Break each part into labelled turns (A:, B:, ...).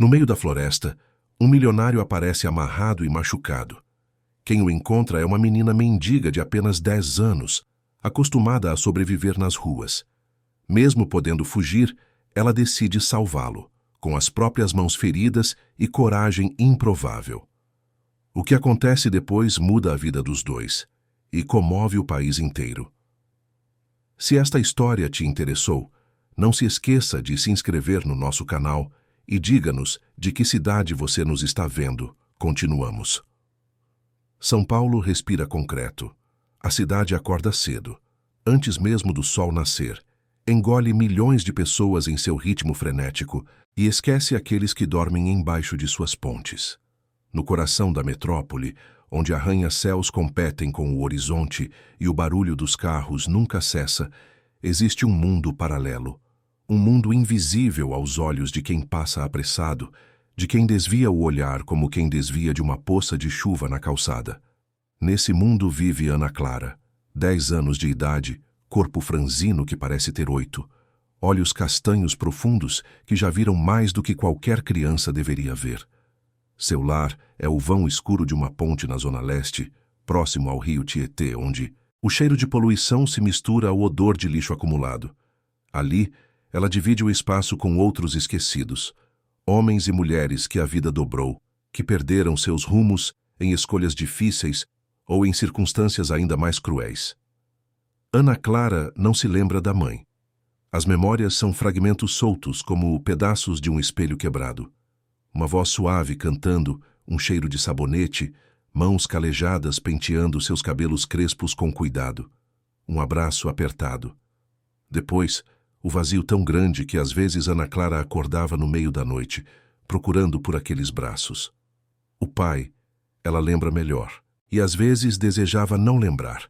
A: No meio da floresta, um milionário aparece amarrado e machucado. Quem o encontra é uma menina mendiga de apenas 10 anos, acostumada a sobreviver nas ruas. Mesmo podendo fugir, ela decide salvá-lo, com as próprias mãos feridas e coragem improvável. O que acontece depois muda a vida dos dois e comove o país inteiro. Se esta história te interessou, não se esqueça de se inscrever no nosso canal e diga-nos de que cidade você nos está vendo. Continuamos. São Paulo respira concreto. A cidade acorda cedo, antes mesmo do sol nascer, engole milhões de pessoas em seu ritmo frenético e esquece aqueles que dormem embaixo de suas pontes. No coração da metrópole, onde arranha-céus competem com o horizonte e o barulho dos carros nunca cessa, existe um mundo paralelo. Um mundo invisível aos olhos de quem passa apressado, de quem desvia o olhar como quem desvia de uma poça de chuva na calçada. Nesse mundo vive Ana Clara, 10 anos de idade, corpo franzino que parece ter 8, olhos castanhos profundos que já viram mais do que qualquer criança deveria ver. Seu lar é o vão escuro de uma ponte na zona leste, próximo ao rio Tietê, onde o cheiro de poluição se mistura ao odor de lixo acumulado. Ali, ela divide o espaço com outros esquecidos, homens e mulheres que a vida dobrou, que perderam seus rumos em escolhas difíceis ou em circunstâncias ainda mais cruéis. Ana Clara não se lembra da mãe. As memórias são fragmentos soltos como pedaços de um espelho quebrado. Uma voz suave cantando, um cheiro de sabonete, mãos calejadas penteando seus cabelos crespos com cuidado. Um abraço apertado. Depois, o vazio tão grande que às vezes Ana Clara acordava no meio da noite, procurando por aqueles braços. O pai, ela lembra melhor, e às vezes desejava não lembrar.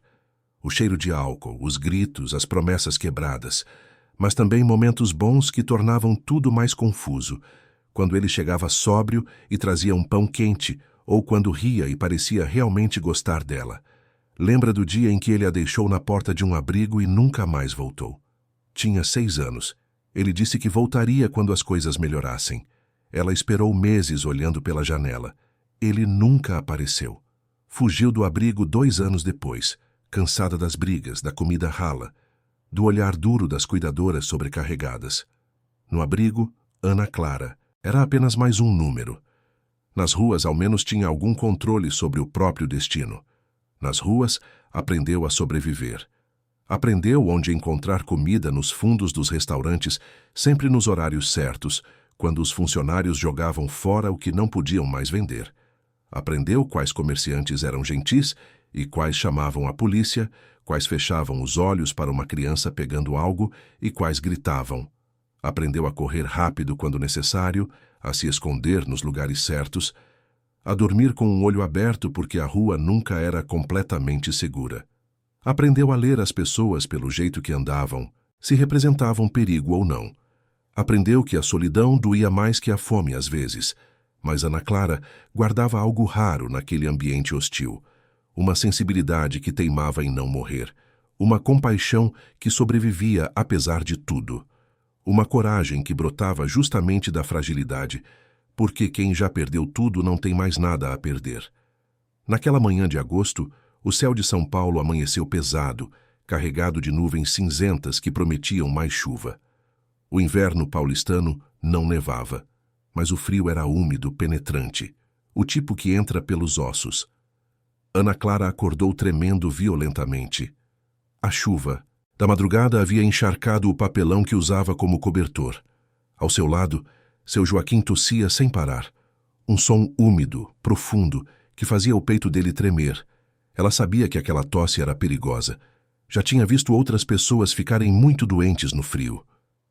A: O cheiro de álcool, os gritos, as promessas quebradas, mas também momentos bons que tornavam tudo mais confuso, quando ele chegava sóbrio e trazia um pão quente, ou quando ria e parecia realmente gostar dela. Lembra do dia em que ele a deixou na porta de um abrigo e nunca mais voltou. Tinha 6 anos. Ele disse que voltaria quando as coisas melhorassem. Ela esperou meses olhando pela janela. Ele nunca apareceu. Fugiu do abrigo 2 anos depois, cansada das brigas, da comida rala, do olhar duro das cuidadoras sobrecarregadas. No abrigo, Ana Clara era apenas mais um número. Nas ruas, ao menos tinha algum controle sobre o próprio destino. Nas ruas, aprendeu a sobreviver. Aprendeu onde encontrar comida nos fundos dos restaurantes, sempre nos horários certos, quando os funcionários jogavam fora o que não podiam mais vender. Aprendeu quais comerciantes eram gentis e quais chamavam a polícia, quais fechavam os olhos para uma criança pegando algo e quais gritavam. Aprendeu a correr rápido quando necessário, a se esconder nos lugares certos, a dormir com um olho aberto porque a rua nunca era completamente segura. Aprendeu a ler as pessoas pelo jeito que andavam, se representavam perigo ou não. Aprendeu que a solidão doía mais que a fome às vezes, mas Ana Clara guardava algo raro naquele ambiente hostil, uma sensibilidade que teimava em não morrer, uma compaixão que sobrevivia apesar de tudo, uma coragem que brotava justamente da fragilidade, porque quem já perdeu tudo não tem mais nada a perder. Naquela manhã de agosto, o céu de São Paulo amanheceu pesado, carregado de nuvens cinzentas que prometiam mais chuva. O inverno paulistano não nevava, mas o frio era úmido, penetrante, o tipo que entra pelos ossos. Ana Clara acordou tremendo violentamente. A chuva, da madrugada, havia encharcado o papelão que usava como cobertor. Ao seu lado, seu Joaquim tossia sem parar. Um som úmido, profundo, que fazia o peito dele tremer. Ela sabia que aquela tosse era perigosa. Já tinha visto outras pessoas ficarem muito doentes no frio.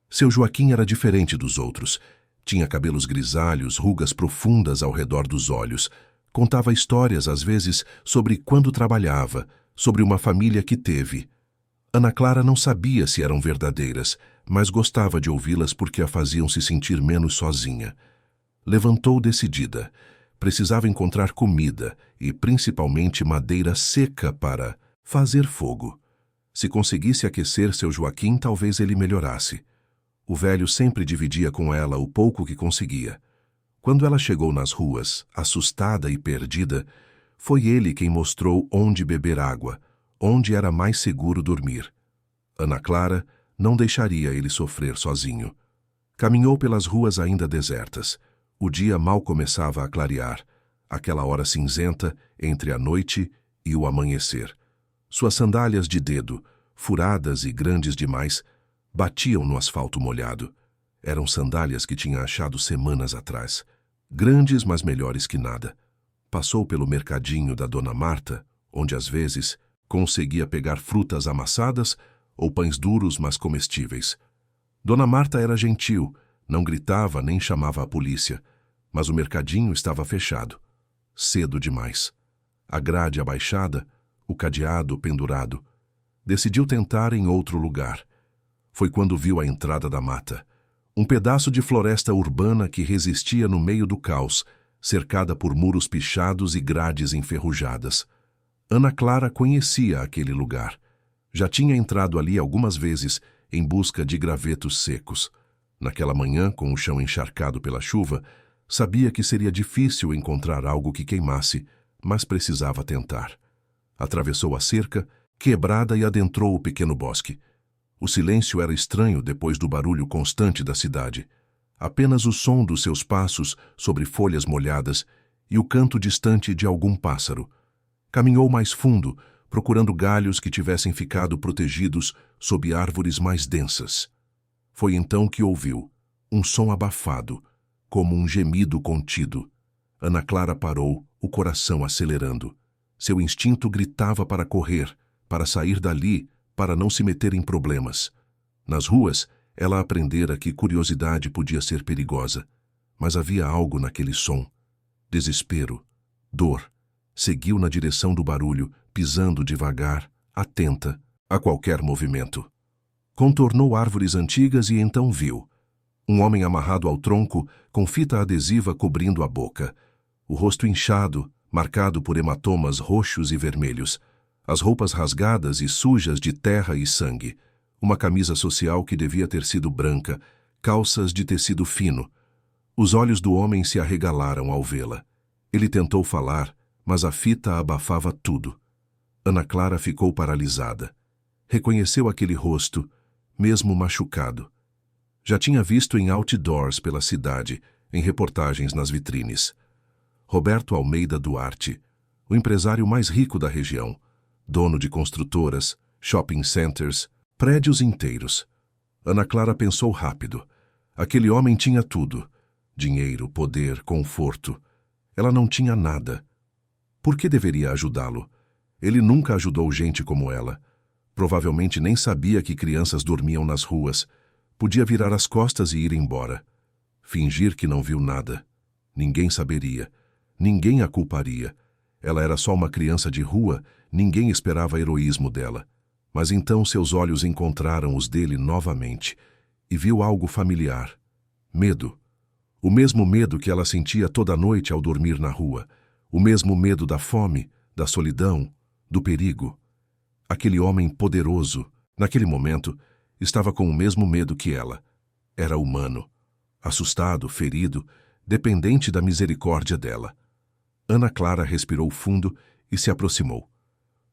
A: Seu Joaquim era diferente dos outros. Tinha cabelos grisalhos, rugas profundas ao redor dos olhos. Contava histórias, às vezes, sobre quando trabalhava, sobre uma família que teve. Ana Clara não sabia se eram verdadeiras, mas gostava de ouvi-las porque a faziam se sentir menos sozinha. Levantou decidida. Precisava encontrar comida e, principalmente, madeira seca para fazer fogo. Se conseguisse aquecer seu Joaquim, talvez ele melhorasse. O velho sempre dividia com ela o pouco que conseguia. Quando ela chegou nas ruas, assustada e perdida, foi ele quem mostrou onde beber água, onde era mais seguro dormir. Ana Clara não deixaria ele sofrer sozinho. Caminhou pelas ruas ainda desertas. O dia mal começava a clarear, aquela hora cinzenta entre a noite e o amanhecer. Suas sandálias de dedo, furadas e grandes demais, batiam no asfalto molhado. Eram sandálias que tinha achado semanas atrás. Grandes, mas melhores que nada. Passou pelo mercadinho da Dona Marta, onde às vezes conseguia pegar frutas amassadas ou pães duros, mas comestíveis. Dona Marta era gentil, não gritava nem chamava a polícia, mas o mercadinho estava fechado. Cedo demais. A grade abaixada, o cadeado pendurado. Decidiu tentar em outro lugar. Foi quando viu a entrada da mata. Um pedaço de floresta urbana que resistia no meio do caos, cercada por muros pichados e grades enferrujadas. Ana Clara conhecia aquele lugar. Já tinha entrado ali algumas vezes em busca de gravetos secos. Naquela manhã, com o chão encharcado pela chuva, sabia que seria difícil encontrar algo que queimasse, mas precisava tentar. Atravessou a cerca, quebrada, e adentrou o pequeno bosque. O silêncio era estranho depois do barulho constante da cidade. Apenas o som dos seus passos sobre folhas molhadas e o canto distante de algum pássaro. Caminhou mais fundo, procurando galhos que tivessem ficado protegidos sob árvores mais densas. Foi então que ouviu um som abafado, como um gemido contido. Ana Clara parou, o coração acelerando. Seu instinto gritava para correr, para sair dali, para não se meter em problemas. Nas ruas, ela aprendera que curiosidade podia ser perigosa, mas havia algo naquele som. Desespero, dor. Seguiu na direção do barulho, pisando devagar, atenta a qualquer movimento. Contornou árvores antigas e então viu um homem amarrado ao tronco, com fita adesiva cobrindo a boca. O rosto inchado, marcado por hematomas roxos e vermelhos. As roupas rasgadas e sujas de terra e sangue. Uma camisa social que devia ter sido branca, calças de tecido fino. Os olhos do homem se arregalaram ao vê-la. Ele tentou falar, mas a fita abafava tudo. Ana Clara ficou paralisada. Reconheceu aquele rosto, mesmo machucado. Já tinha visto em outdoors pela cidade, em reportagens nas vitrines. Roberto Almeida Duarte, o empresário mais rico da região, dono de construtoras, shopping centers, prédios inteiros. Ana Clara pensou rápido. Aquele homem tinha tudo: dinheiro, poder, conforto. Ela não tinha nada. Por que deveria ajudá-lo? Ele nunca ajudou gente como ela. Provavelmente nem sabia que crianças dormiam nas ruas. Podia virar as costas e ir embora. Fingir que não viu nada. Ninguém saberia. Ninguém a culparia. Ela era só uma criança de rua, ninguém esperava heroísmo dela. Mas então seus olhos encontraram os dele novamente e viu algo familiar. Medo. O mesmo medo que ela sentia toda noite ao dormir na rua. O mesmo medo da fome, da solidão, do perigo. Aquele homem poderoso, naquele momento, estava com o mesmo medo que ela. Era humano. Assustado, ferido, dependente da misericórdia dela. Ana Clara respirou fundo e se aproximou.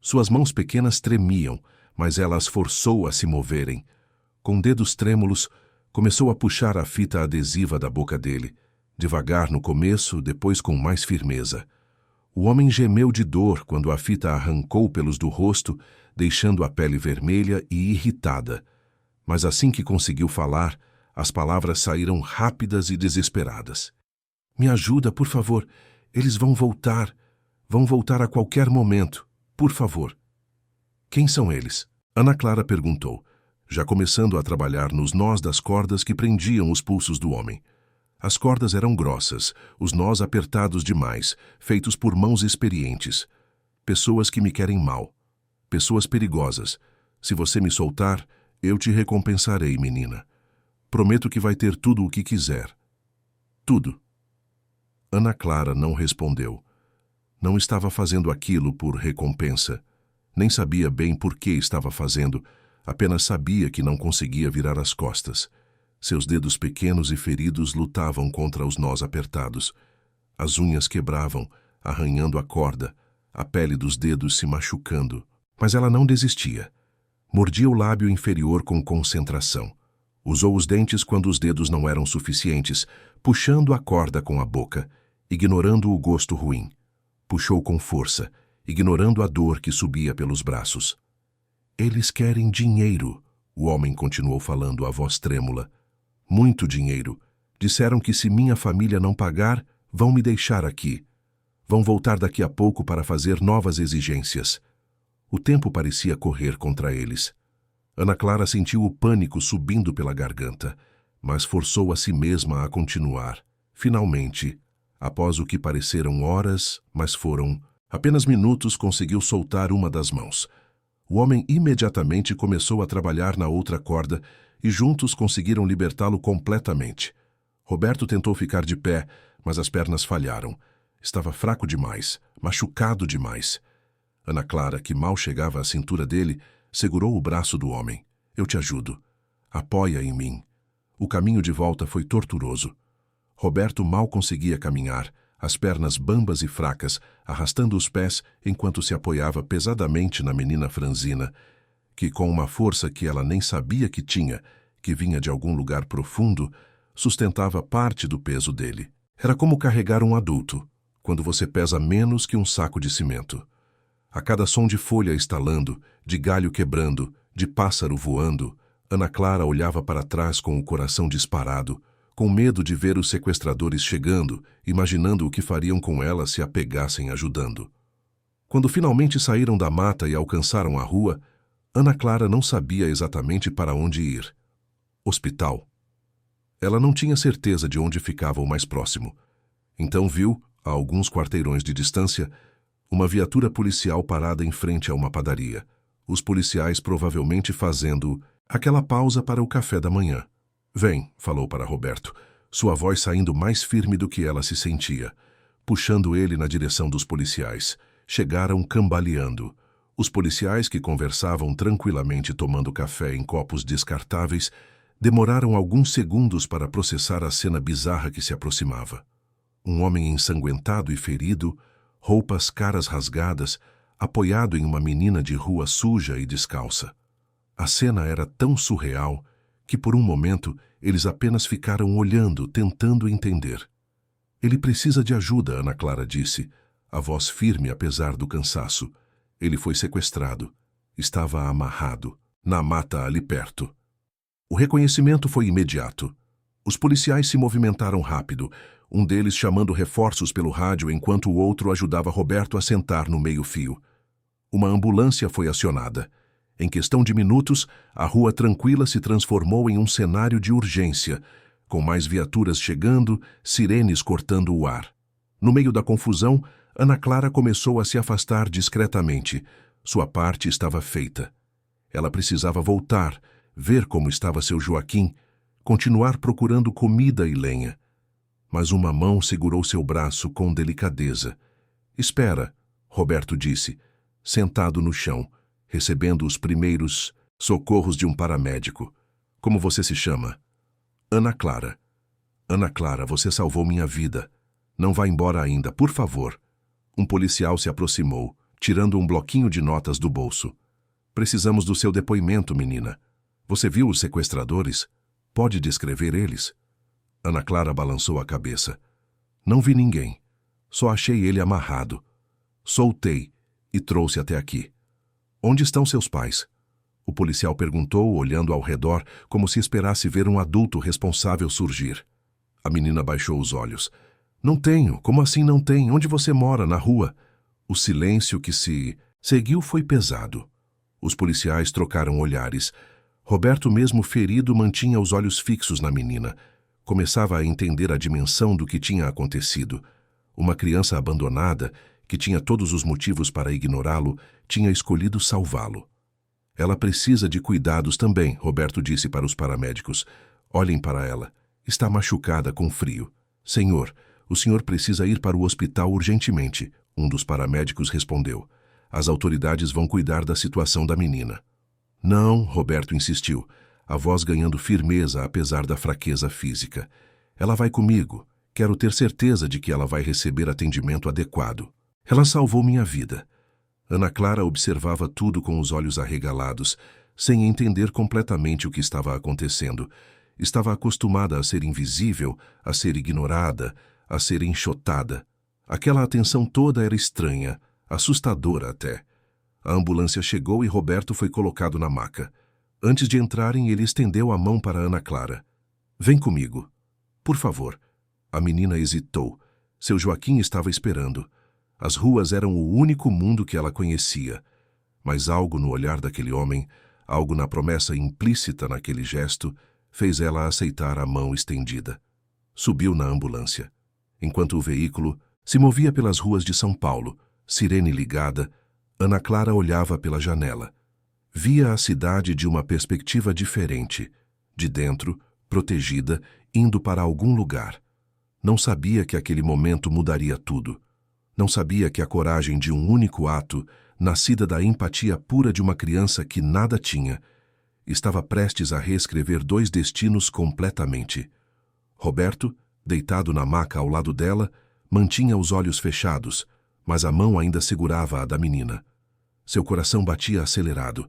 A: Suas mãos pequenas tremiam, mas ela as forçou a se moverem. Com dedos trêmulos, começou a puxar a fita adesiva da boca dele, devagar no começo, depois com mais firmeza. O homem gemeu de dor quando a fita arrancou pelos do rosto, deixando a pele vermelha e irritada. Mas assim que conseguiu falar, as palavras saíram rápidas e desesperadas. "Me ajuda, por favor. Eles vão voltar. Vão voltar a qualquer momento. Por favor." "Quem são eles?" Ana Clara perguntou, já começando a trabalhar nos nós das cordas que prendiam os pulsos do homem. As cordas eram grossas, os nós apertados demais, feitos por mãos experientes. "Pessoas que me querem mal. Pessoas perigosas. Se você me soltar, eu te recompensarei, menina. Prometo que vai ter tudo o que quiser." "Tudo." Ana Clara não respondeu. Não estava fazendo aquilo por recompensa. Nem sabia bem por que estava fazendo, apenas sabia que não conseguia virar as costas. Seus dedos pequenos e feridos lutavam contra os nós apertados. As unhas quebravam, arranhando a corda, a pele dos dedos se machucando. Mas ela não desistia. Mordia o lábio inferior com concentração. Usou os dentes quando os dedos não eram suficientes, puxando a corda com a boca, ignorando o gosto ruim. Puxou com força, ignorando a dor que subia pelos braços. Eles querem dinheiro, o homem continuou falando, a voz trêmula. Muito dinheiro. Disseram que se minha família não pagar, vão me deixar aqui. Vão voltar daqui a pouco para fazer novas exigências. O tempo parecia correr contra eles. Ana Clara sentiu o pânico subindo pela garganta, mas forçou a si mesma a continuar. Finalmente, após o que pareceram horas, mas foram apenas minutos, conseguiu soltar uma das mãos. O homem imediatamente começou a trabalhar na outra corda e juntos conseguiram libertá-lo completamente. Roberto tentou ficar de pé, mas as pernas falharam. Estava fraco demais, machucado demais. Ana Clara, que mal chegava à cintura dele, segurou o braço do homem. Eu te ajudo. Apoia em mim. O caminho de volta foi torturoso. Roberto mal conseguia caminhar, as pernas bambas e fracas, arrastando os pés enquanto se apoiava pesadamente na menina franzina, que com uma força que ela nem sabia que tinha, que vinha de algum lugar profundo, sustentava parte do peso dele. Era como carregar um adulto, quando você pesa menos que um saco de cimento. A cada som de folha estalando, de galho quebrando, de pássaro voando, Ana Clara olhava para trás com o coração disparado, com medo de ver os sequestradores chegando, imaginando o que fariam com ela se a pegassem ajudando. Quando finalmente saíram da mata e alcançaram a rua, Ana Clara não sabia exatamente para onde ir. Hospital. Ela não tinha certeza de onde ficava o mais próximo. Então viu, a alguns quarteirões de distância, uma viatura policial parada em frente a uma padaria. Os policiais provavelmente fazendo aquela pausa para o café da manhã. Vem, falou para Roberto, sua voz saindo mais firme do que ela se sentia, puxando ele na direção dos policiais. Chegaram cambaleando. Os policiais, que conversavam tranquilamente tomando café em copos descartáveis, demoraram alguns segundos para processar a cena bizarra que se aproximava. Um homem ensanguentado e ferido, roupas caras rasgadas, apoiado em uma menina de rua suja e descalça. A cena era tão surreal que por um momento eles apenas ficaram olhando, tentando entender. Ele precisa de ajuda, Ana Clara disse, a voz firme apesar do cansaço. Ele foi sequestrado. Estava amarrado, na mata ali perto. O reconhecimento foi imediato. Os policiais se movimentaram rápido, um deles chamando reforços pelo rádio enquanto o outro ajudava Roberto a sentar no meio-fio. Uma ambulância foi acionada. Em questão de minutos, a rua tranquila se transformou em um cenário de urgência, com mais viaturas chegando, sirenes cortando o ar. No meio da confusão, Ana Clara começou a se afastar discretamente. Sua parte estava feita. Ela precisava voltar, ver como estava seu Joaquim, continuar procurando comida e lenha. Mas uma mão segurou seu braço com delicadeza. Espera, Roberto disse, sentado no chão, recebendo os primeiros socorros de um paramédico. Como você se chama? Ana Clara. Ana Clara, você salvou minha vida. Não vá embora ainda, por favor. Um policial se aproximou, tirando um bloquinho de notas do bolso. Precisamos do seu depoimento, menina. Você viu os sequestradores? Pode descrever eles? Ana Clara balançou a cabeça. Não vi ninguém. Só achei ele amarrado. Soltei e trouxe até aqui. Onde estão seus pais? O policial perguntou, olhando ao redor, como se esperasse ver um adulto responsável surgir. A menina baixou os olhos. Não tenho. Como assim não tem? Onde você mora? Na rua? O silêncio que se seguiu foi pesado. Os policiais trocaram olhares. Roberto, mesmo ferido, mantinha os olhos fixos na menina. Começava a entender a dimensão do que tinha acontecido. Uma criança abandonada, que tinha todos os motivos para ignorá-lo, tinha escolhido salvá-lo. Ela precisa de cuidados também, Roberto disse para os paramédicos. Olhem para ela. Está machucada com frio. Senhor, o senhor precisa ir para o hospital urgentemente, um dos paramédicos respondeu. As autoridades vão cuidar da situação da menina. Não, Roberto insistiu. a voz ganhando firmeza apesar da fraqueza física. Ela vai comigo. Quero ter certeza de que ela vai receber atendimento adequado. Ela salvou minha vida. Ana Clara observava tudo com os olhos arregalados, sem entender completamente o que estava acontecendo. Estava acostumada a ser invisível, a ser ignorada, a ser enxotada. Aquela atenção toda era estranha, assustadora até. A ambulância chegou e Roberto foi colocado na maca. Antes de entrarem, ele estendeu a mão para Ana Clara. Vem comigo. Por favor. A menina hesitou. Seu Joaquim estava esperando. As ruas eram o único mundo que ela conhecia. Mas algo no olhar daquele homem, algo na promessa implícita naquele gesto, fez ela aceitar a mão estendida. Subiu na ambulância. Enquanto o veículo se movia pelas ruas de São Paulo, sirene ligada, Ana Clara olhava pela janela. Via a cidade de uma perspectiva diferente, de dentro, protegida, indo para algum lugar. Não sabia que aquele momento mudaria tudo. Não sabia que a coragem de um único ato, nascida da empatia pura de uma criança que nada tinha, estava prestes a reescrever dois destinos completamente. Roberto, deitado na maca ao lado dela, mantinha os olhos fechados, mas a mão ainda segurava a da menina. Seu coração batia acelerado,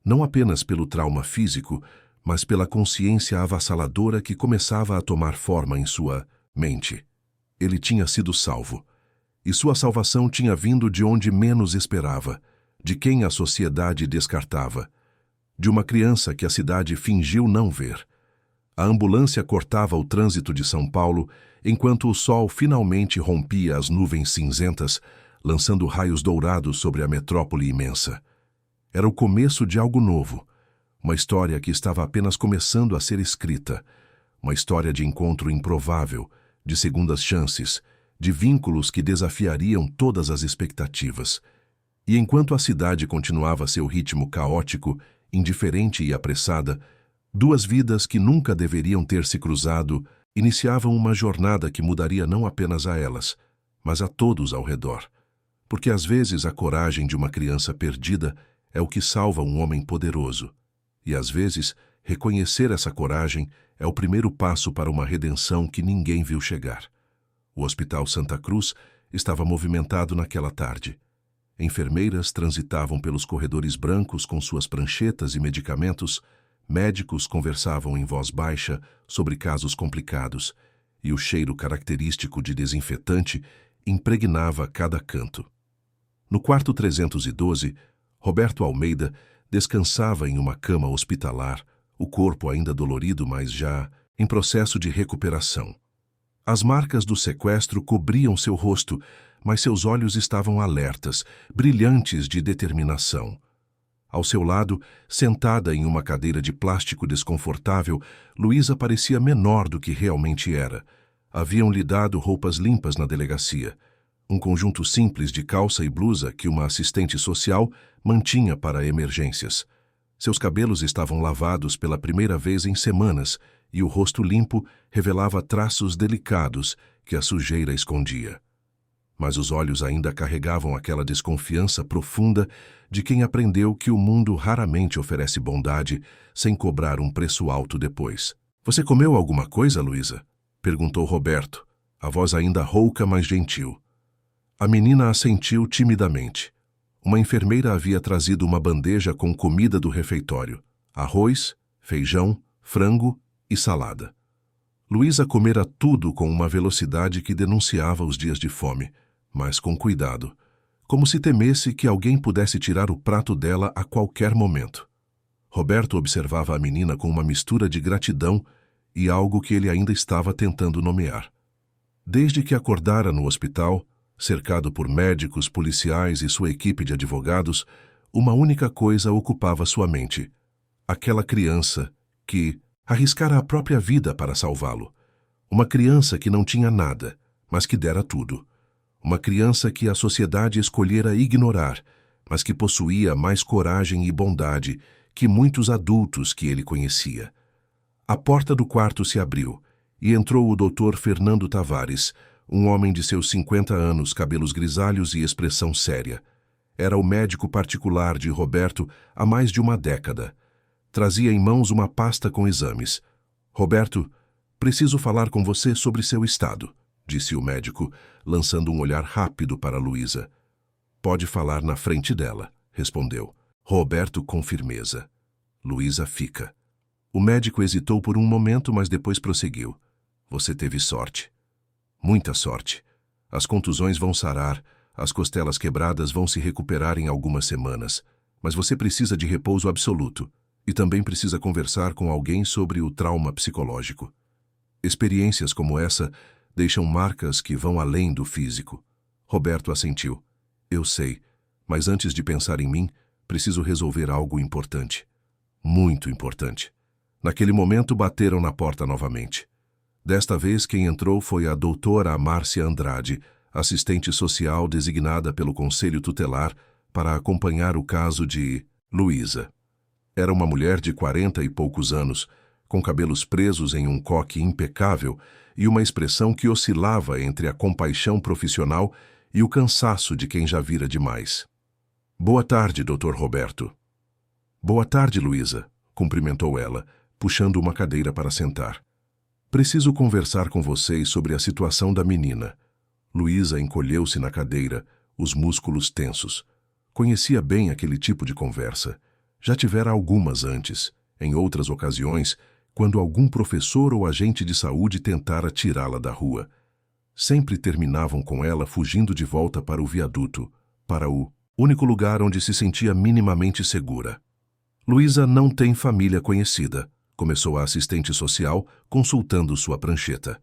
A: não apenas pelo trauma físico, mas pela consciência avassaladora que começava a tomar forma em sua mente. Ele tinha sido salvo. E sua salvação tinha vindo de onde menos esperava, de quem a sociedade descartava, de uma criança que a cidade fingiu não ver. A ambulância cortava o trânsito de São Paulo, enquanto o sol finalmente rompia as nuvens cinzentas, lançando raios dourados sobre a metrópole imensa. Era o começo de algo novo, uma história que estava apenas começando a ser escrita, uma história de encontro improvável, de segundas chances, de vínculos que desafiariam todas as expectativas. E enquanto a cidade continuava seu ritmo caótico, indiferente e apressada, duas vidas que nunca deveriam ter se cruzado iniciavam uma jornada que mudaria não apenas a elas, mas a todos ao redor. Porque às vezes a coragem de uma criança perdida é o que salva um homem poderoso. E às vezes, reconhecer essa coragem é o primeiro passo para uma redenção que ninguém viu chegar. O Hospital Santa Cruz estava movimentado naquela tarde. Enfermeiras transitavam pelos corredores brancos com suas pranchetas e medicamentos, médicos conversavam em voz baixa sobre casos complicados, e o cheiro característico de desinfetante impregnava cada canto. No quarto 312, Roberto Almeida descansava em uma cama hospitalar, o corpo ainda dolorido, mas já em processo de recuperação. As marcas do sequestro cobriam seu rosto, mas seus olhos estavam alertas, brilhantes de determinação. Ao seu lado, sentada em uma cadeira de plástico desconfortável, Luísa parecia menor do que realmente era. Haviam lhe dado roupas limpas na delegacia. Um conjunto simples de calça e blusa que uma assistente social mantinha para emergências. Seus cabelos estavam lavados pela primeira vez em semanas, e o rosto limpo revelava traços delicados que a sujeira escondia. Mas os olhos ainda carregavam aquela desconfiança profunda de quem aprendeu que o mundo raramente oferece bondade sem cobrar um preço alto depois. "Você comeu alguma coisa, Luísa?" perguntou Roberto, a voz ainda rouca, mas gentil. A menina assentiu timidamente. Uma enfermeira havia trazido uma bandeja com comida do refeitório: arroz, feijão, frango e salada. Luísa comera tudo com uma velocidade que denunciava os dias de fome, mas com cuidado, como se temesse que alguém pudesse tirar o prato dela a qualquer momento. Roberto observava a menina com uma mistura de gratidão e algo que ele ainda estava tentando nomear. Desde que acordara no hospital, cercado por médicos, policiais e sua equipe de advogados, uma única coisa ocupava sua mente: aquela criança que arriscara a própria vida para salvá-lo. Uma criança que não tinha nada, mas que dera tudo. Uma criança que a sociedade escolhera ignorar, mas que possuía mais coragem e bondade que muitos adultos que ele conhecia. A porta do quarto se abriu e entrou o Dr. Fernando Tavares, um homem de seus 50 anos, cabelos grisalhos e expressão séria. Era o médico particular de Roberto há mais de uma década. Trazia em mãos uma pasta com exames. Roberto, preciso falar com você sobre seu estado, disse o médico, lançando um olhar rápido para Luísa. Pode falar na frente dela, respondeu. Roberto com firmeza. Luísa fica. O médico hesitou por um momento, mas depois prosseguiu. Você teve sorte. Muita sorte. As contusões vão sarar, as costelas quebradas vão se recuperar em algumas semanas, mas você precisa de repouso absoluto e também precisa conversar com alguém sobre o trauma psicológico. Experiências como essa deixam marcas que vão além do físico. Roberto assentiu. Eu sei, mas antes de pensar em mim, preciso resolver algo importante. Muito importante. Naquele momento bateram na porta novamente. Desta vez quem entrou foi a doutora Márcia Andrade, assistente social designada pelo Conselho Tutelar para acompanhar o caso de Luísa. Era uma mulher de 40 e poucos anos, com cabelos presos em um coque impecável e uma expressão que oscilava entre a compaixão profissional e o cansaço de quem já vira demais. Boa tarde, Dr. Roberto. Boa tarde, Luísa, cumprimentou ela, puxando uma cadeira para sentar. Preciso conversar com vocês sobre a situação da menina. Luísa encolheu-se na cadeira, os músculos tensos. Conhecia bem aquele tipo de conversa. Já tivera algumas antes, em outras ocasiões, quando algum professor ou agente de saúde tentara tirá-la da rua. Sempre terminavam com ela fugindo de volta para o viaduto, para o único lugar onde se sentia minimamente segura. Luísa não tem família conhecida, começou a assistente social, consultando sua prancheta.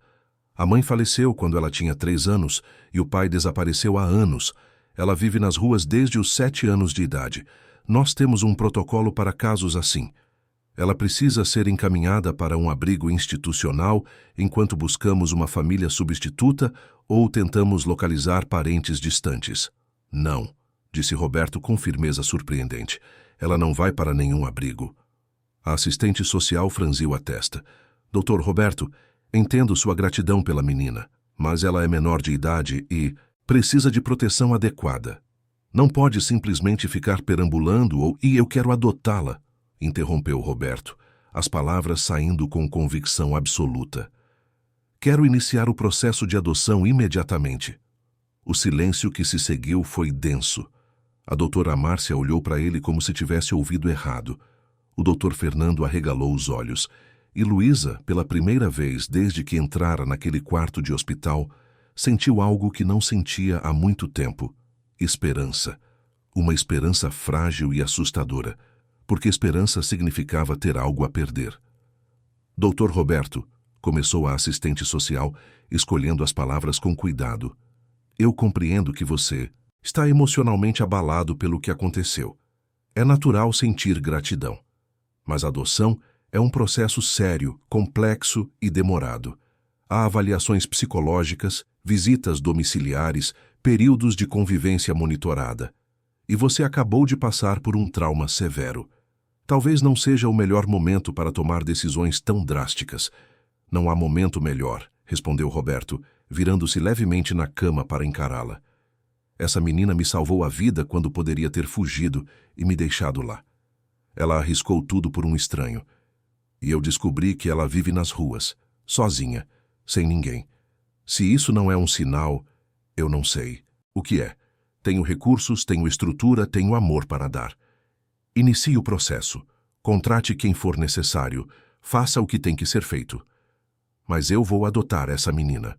A: A mãe faleceu quando ela tinha 3 anos e o pai desapareceu há anos. Ela vive nas ruas desde os 7 anos de idade. Nós temos um protocolo para casos assim. Ela precisa ser encaminhada para um abrigo institucional enquanto buscamos uma família substituta ou tentamos localizar parentes distantes. Não, disse Roberto com firmeza surpreendente. Ela não vai para nenhum abrigo. A assistente social franziu a testa. Doutor Roberto, entendo sua gratidão pela menina, mas ela é menor de idade e precisa de proteção adequada. Não pode simplesmente ficar perambulando e eu quero adotá-la, interrompeu Roberto, as palavras saindo com convicção absoluta. Quero iniciar o processo de adoção imediatamente. O silêncio que se seguiu foi denso. A doutora Márcia olhou para ele como se tivesse ouvido errado. O doutor Fernando arregalou os olhos. E Luísa, pela primeira vez desde que entrara naquele quarto de hospital, sentiu algo que não sentia há muito tempo. Esperança. Uma esperança frágil e assustadora, porque esperança significava ter algo a perder. Doutor Roberto, começou a assistente social, escolhendo as palavras com cuidado. Eu compreendo que você está emocionalmente abalado pelo que aconteceu. É natural sentir gratidão. Mas a adoção é um processo sério, complexo e demorado. Há avaliações psicológicas, visitas domiciliares, períodos de convivência monitorada. E você acabou de passar por um trauma severo. Talvez não seja o melhor momento para tomar decisões tão drásticas. Não há momento melhor, respondeu Roberto, virando-se levemente na cama para encará-la. Essa menina me salvou a vida quando poderia ter fugido e me deixado lá. Ela arriscou tudo por um estranho. E eu descobri que ela vive nas ruas, sozinha, sem ninguém. Se isso não é um sinal, eu não sei. O que é? Tenho recursos, tenho estrutura, tenho amor para dar. Inicie o processo. Contrate quem for necessário. Faça o que tem que ser feito. Mas eu vou adotar essa menina.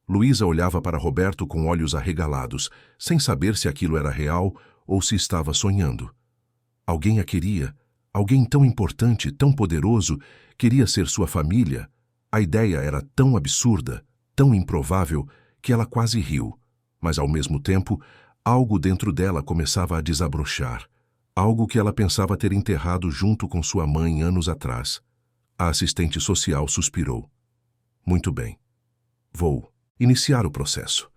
A: Luísa olhava para Roberto com olhos arregalados, sem saber se aquilo era real ou se estava sonhando. Alguém a queria. Alguém tão importante, tão poderoso, queria ser sua família. A ideia era tão absurda, tão improvável, que ela quase riu. Mas, ao mesmo tempo, algo dentro dela começava a desabrochar. Algo que ela pensava ter enterrado junto com sua mãe anos atrás. A assistente social suspirou. Muito bem. Vou iniciar o processo.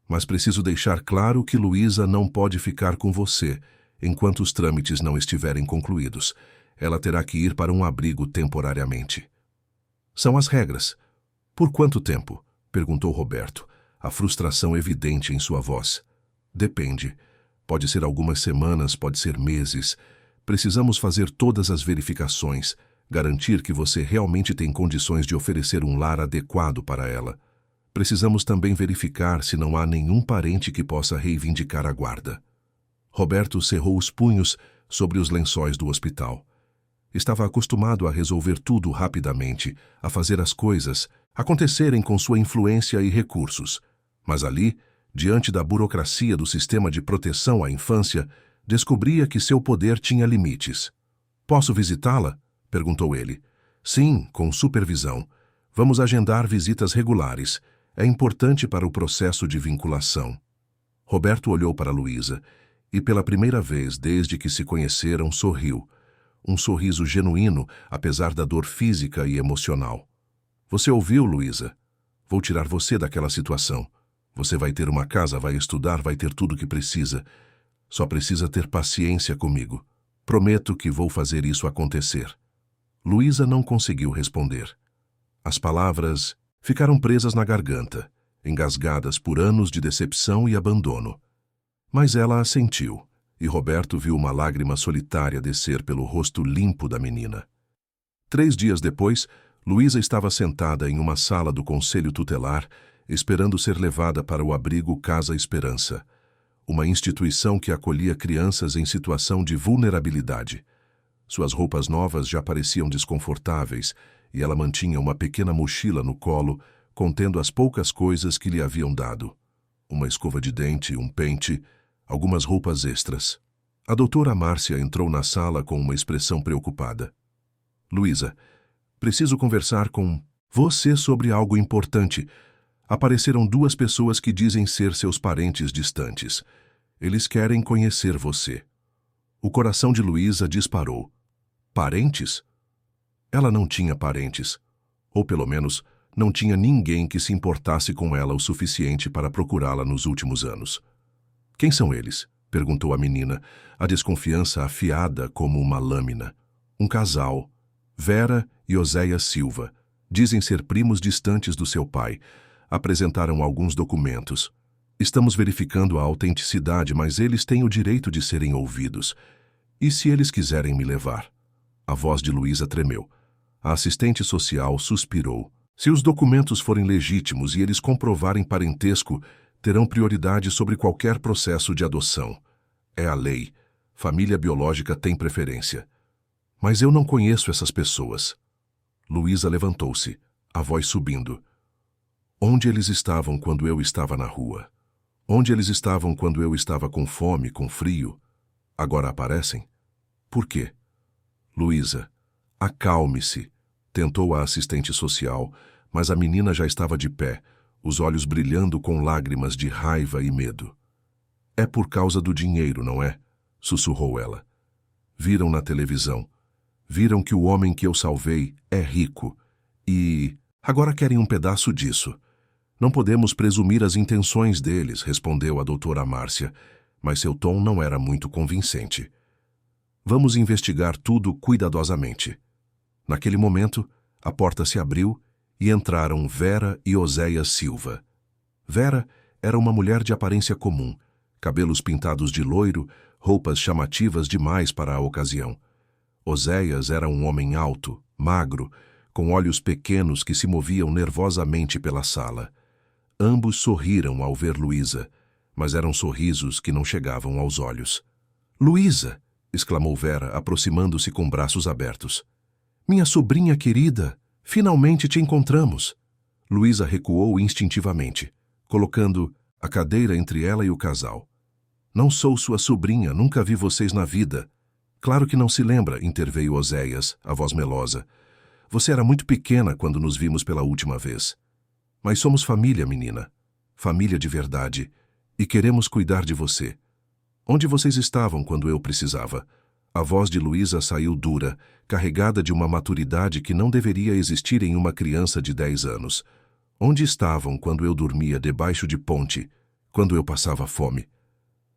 A: Mas preciso deixar claro que Luísa não pode ficar com você enquanto os trâmites não estiverem concluídos. Ela terá que ir para um abrigo temporariamente. São as regras. Por quanto tempo? Perguntou Roberto, a frustração evidente em sua voz. Depende. Pode ser algumas semanas, pode ser meses. Precisamos fazer todas as verificações, garantir que você realmente tem condições de oferecer um lar adequado para ela. Precisamos também verificar se não há nenhum parente que possa reivindicar a guarda. Roberto cerrou os punhos sobre os lençóis do hospital. Estava acostumado a resolver tudo rapidamente, a fazer as coisas acontecerem com sua influência e recursos. Mas ali, diante da burocracia do sistema de proteção à infância, descobria que seu poder tinha limites. "Posso visitá-la?" perguntou ele. "Sim, com supervisão. Vamos agendar visitas regulares. É importante para o processo de vinculação." Roberto olhou para Luísa e, pela primeira vez desde que se conheceram, sorriu. Um sorriso genuíno, apesar da dor física e emocional. "Você ouviu, Luísa? Vou tirar você daquela situação. Você vai ter uma casa, vai estudar, vai ter tudo o que precisa. Só precisa ter paciência comigo. Prometo que vou fazer isso acontecer." Luísa não conseguiu responder. As palavras ficaram presas na garganta, engasgadas por anos de decepção e abandono. Mas ela assentiu, e Roberto viu uma lágrima solitária descer pelo rosto limpo da menina. 3 dias depois, Luísa estava sentada em uma sala do Conselho Tutelar, esperando ser levada para o abrigo Casa Esperança, uma instituição que acolhia crianças em situação de vulnerabilidade. Suas roupas novas já pareciam desconfortáveis e ela mantinha uma pequena mochila no colo, contendo as poucas coisas que lhe haviam dado. Uma escova de dente, um pente, algumas roupas extras. A doutora Márcia entrou na sala com uma expressão preocupada. "Luísa, preciso conversar com você sobre algo importante. Apareceram 2 pessoas que dizem ser seus parentes distantes. Eles querem conhecer você." O coração de Luísa disparou. Parentes? Ela não tinha parentes. Ou pelo menos, não tinha ninguém que se importasse com ela o suficiente para procurá-la nos últimos anos. "Quem são eles?" perguntou a menina, a desconfiança afiada como uma lâmina. "Um casal, Vera e Oséias Silva. Dizem ser primos distantes do seu pai. Apresentaram alguns documentos. Estamos verificando a autenticidade, mas eles têm o direito de serem ouvidos. E se eles quiserem me levar?" A voz de Luísa tremeu. A assistente social suspirou. "Se os documentos forem legítimos e eles comprovarem parentesco, terão prioridade sobre qualquer processo de adoção. É a lei. Família biológica tem preferência." "Mas eu não conheço essas pessoas." Luísa levantou-se, a voz subindo. "Onde eles estavam quando eu estava na rua? Onde eles estavam quando eu estava com fome, com frio? Agora aparecem? Por quê?" "Luísa, acalme-se", tentou a assistente social, mas a menina já estava de pé, os olhos brilhando com lágrimas de raiva e medo. "É por causa do dinheiro, não é?" sussurrou ela. "Viram na televisão. Viram que o homem que eu salvei é rico. E agora querem um pedaço disso. Não podemos presumir as intenções deles", respondeu a doutora Márcia, mas seu tom não era muito convincente. "Vamos investigar tudo cuidadosamente." Naquele momento, a porta se abriu e entraram Vera e Oséias Silva. Vera era uma mulher de aparência comum, cabelos pintados de loiro, roupas chamativas demais para a ocasião. Oséias era um homem alto, magro, com olhos pequenos que se moviam nervosamente pela sala. Ambos sorriram ao ver Luísa, mas eram sorrisos que não chegavam aos olhos. "Luísa!" exclamou Vera, aproximando-se com braços abertos. "Minha sobrinha querida, finalmente te encontramos." Luísa recuou instintivamente, colocando a cadeira entre ela e o casal. "Não sou sua sobrinha, nunca vi vocês na vida." "Claro que não se lembra", interveio Oséias, a voz melosa. "Você era muito pequena quando nos vimos pela última vez. Mas somos família, menina. Família de verdade. E queremos cuidar de você. Onde vocês estavam quando eu precisava?" A voz de Luísa saiu dura, carregada de uma maturidade que não deveria existir em uma criança de 10 anos. "Onde estavam quando eu dormia debaixo de ponte, quando eu passava fome?"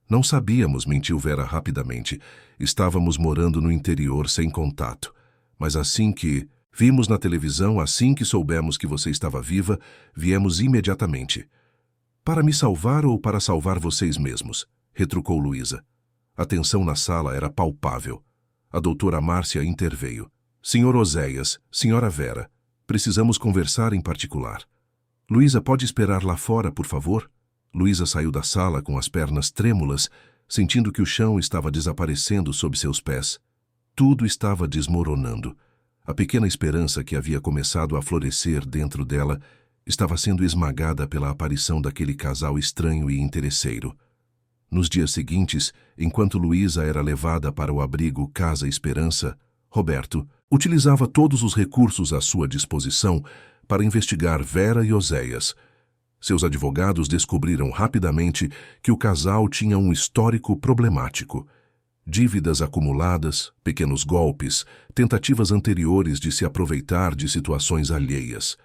A: "Não sabíamos", mentiu Vera rapidamente. "Estávamos morando no interior sem contato. Mas assim que vimos na televisão, assim que soubemos que você estava viva, viemos imediatamente." "Para me salvar ou para salvar vocês mesmos?" retrucou Luísa. A tensão na sala era palpável. A doutora Márcia interveio. Senhor Oséias, senhora Vera, precisamos conversar em particular. Luísa pode esperar lá fora, por favor? Luísa saiu da sala com as pernas trêmulas, sentindo que o chão estava desaparecendo sob seus pés. Tudo estava desmoronando. A pequena esperança que havia começado a florescer dentro dela estava sendo esmagada pela aparição daquele casal estranho e interesseiro. Nos dias seguintes, enquanto Luísa era levada para o abrigo Casa Esperança, Roberto utilizava todos os recursos à sua disposição para investigar Vera e Oséias. Seus advogados descobriram rapidamente que o casal tinha um histórico problemático. Dívidas acumuladas, pequenos golpes, tentativas anteriores de se aproveitar de situações alheias.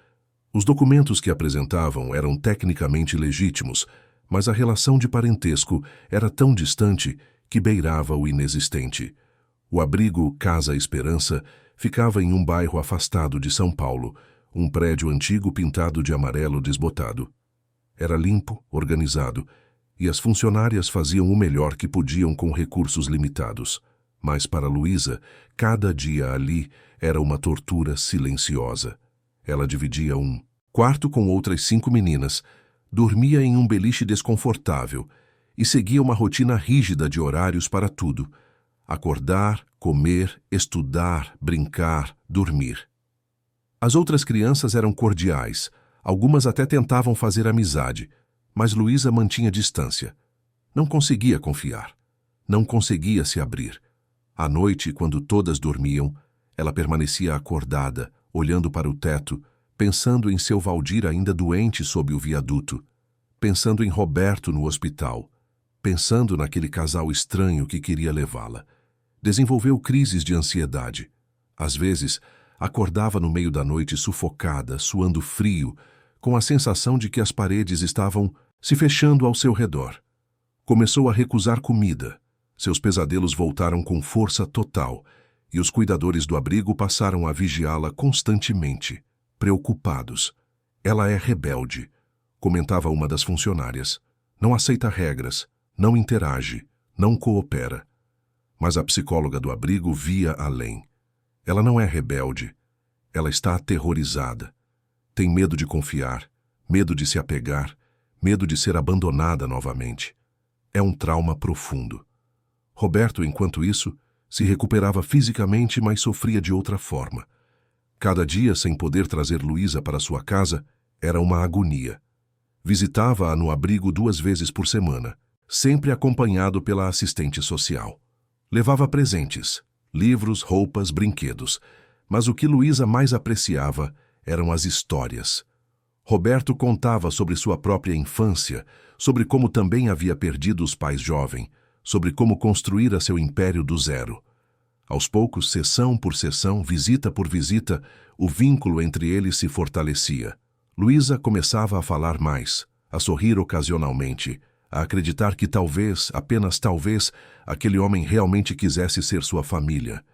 A: Os documentos que apresentavam eram tecnicamente legítimos, mas a relação de parentesco era tão distante que beirava o inexistente. O abrigo Casa Esperança ficava em um bairro afastado de São Paulo, um prédio antigo pintado de amarelo desbotado. Era limpo, organizado, e as funcionárias faziam o melhor que podiam com recursos limitados. Mas para Luísa, cada dia ali era uma tortura silenciosa. Ela dividia um quarto com outras 5 meninas, dormia em um beliche desconfortável e seguia uma rotina rígida de horários para tudo: acordar, comer, estudar, brincar, dormir. As outras crianças eram cordiais, algumas até tentavam fazer amizade, mas Luísa mantinha distância. Não conseguia confiar. Não conseguia se abrir. À noite, quando todas dormiam, ela permanecia acordada, olhando para o teto, pensando em seu Valdir ainda doente sob o viaduto, pensando em Roberto no hospital, pensando naquele casal estranho que queria levá-la. Desenvolveu crises de ansiedade. Às vezes, acordava no meio da noite sufocada, suando frio, com a sensação de que as paredes estavam se fechando ao seu redor. Começou a recusar comida. Seus pesadelos voltaram com força total, e os cuidadores do abrigo passaram a vigiá-la constantemente, preocupados. Ela é rebelde, comentava uma das funcionárias. Não aceita regras, não interage, não coopera. Mas a psicóloga do abrigo via além. Ela não é rebelde. Ela está aterrorizada. Tem medo de confiar, medo de se apegar, medo de ser abandonada novamente. É um trauma profundo. Roberto, enquanto isso, se recuperava fisicamente, mas sofria de outra forma. Cada dia, sem poder trazer Luísa para sua casa, era uma agonia. Visitava-a no abrigo 2 vezes por semana, sempre acompanhado pela assistente social. Levava presentes, livros, roupas, brinquedos, mas o que Luísa mais apreciava eram as histórias. Roberto contava sobre sua própria infância, sobre como também havia perdido os pais jovem, sobre como construíra seu império do zero. Aos poucos, sessão por sessão, visita por visita, o vínculo entre eles se fortalecia. Luísa começava a falar mais, a sorrir ocasionalmente, a acreditar que talvez, apenas talvez, aquele homem realmente quisesse ser sua família.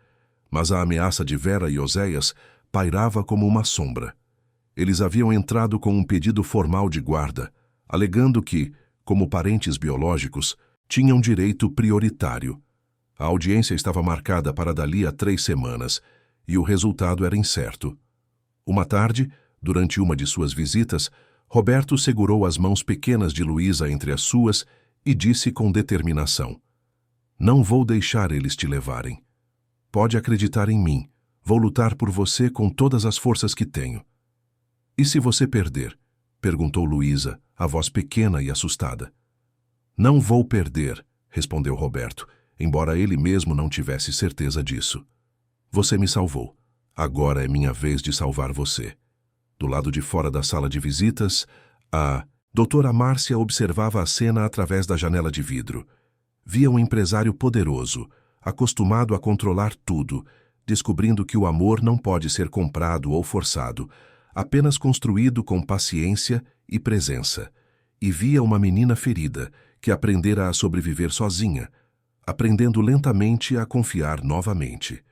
A: Mas a ameaça de Vera e Oséias pairava como uma sombra. Eles haviam entrado com um pedido formal de guarda, alegando que, como parentes biológicos, tinham direito prioritário. A audiência estava marcada para dali a 3 semanas, e o resultado era incerto. Uma tarde, durante uma de suas visitas, Roberto segurou as mãos pequenas de Luísa entre as suas e disse com determinação: "Não vou deixar eles te levarem. Pode acreditar em mim. Vou lutar por você com todas as forças que tenho." "E se você perder?" perguntou Luísa, a voz pequena e assustada. "Não vou perder", respondeu Roberto, embora ele mesmo não tivesse certeza disso. "Você me salvou. Agora é minha vez de salvar você." Do lado de fora da sala de visitas, a doutora Márcia observava a cena através da janela de vidro. Via um empresário poderoso, acostumado a controlar tudo, descobrindo que o amor não pode ser comprado ou forçado, apenas construído com paciência e presença. E via uma menina ferida, que aprendera a sobreviver sozinha, aprendendo lentamente a confiar novamente.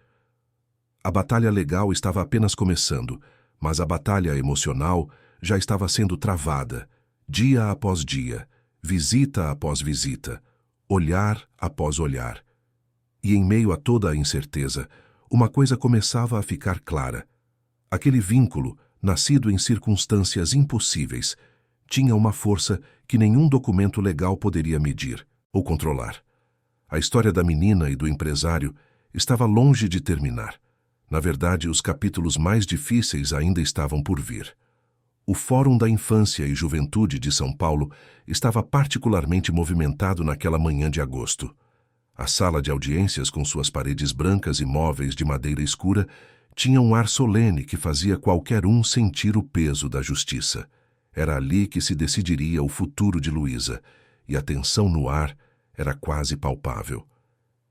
A: A batalha legal estava apenas começando, mas a batalha emocional já estava sendo travada, dia após dia, visita após visita, olhar após olhar. E em meio a toda a incerteza, uma coisa começava a ficar clara. Aquele vínculo, nascido em circunstâncias impossíveis, tinha uma força que nenhum documento legal poderia medir ou controlar. A história da menina e do empresário estava longe de terminar. Na verdade, os capítulos mais difíceis ainda estavam por vir. O Fórum da Infância e Juventude de São Paulo estava particularmente movimentado naquela manhã de agosto. A sala de audiências, com suas paredes brancas e móveis de madeira escura, tinha um ar solene que fazia qualquer um sentir o peso da justiça. Era ali que se decidiria o futuro de Luísa, e a tensão no ar era quase palpável.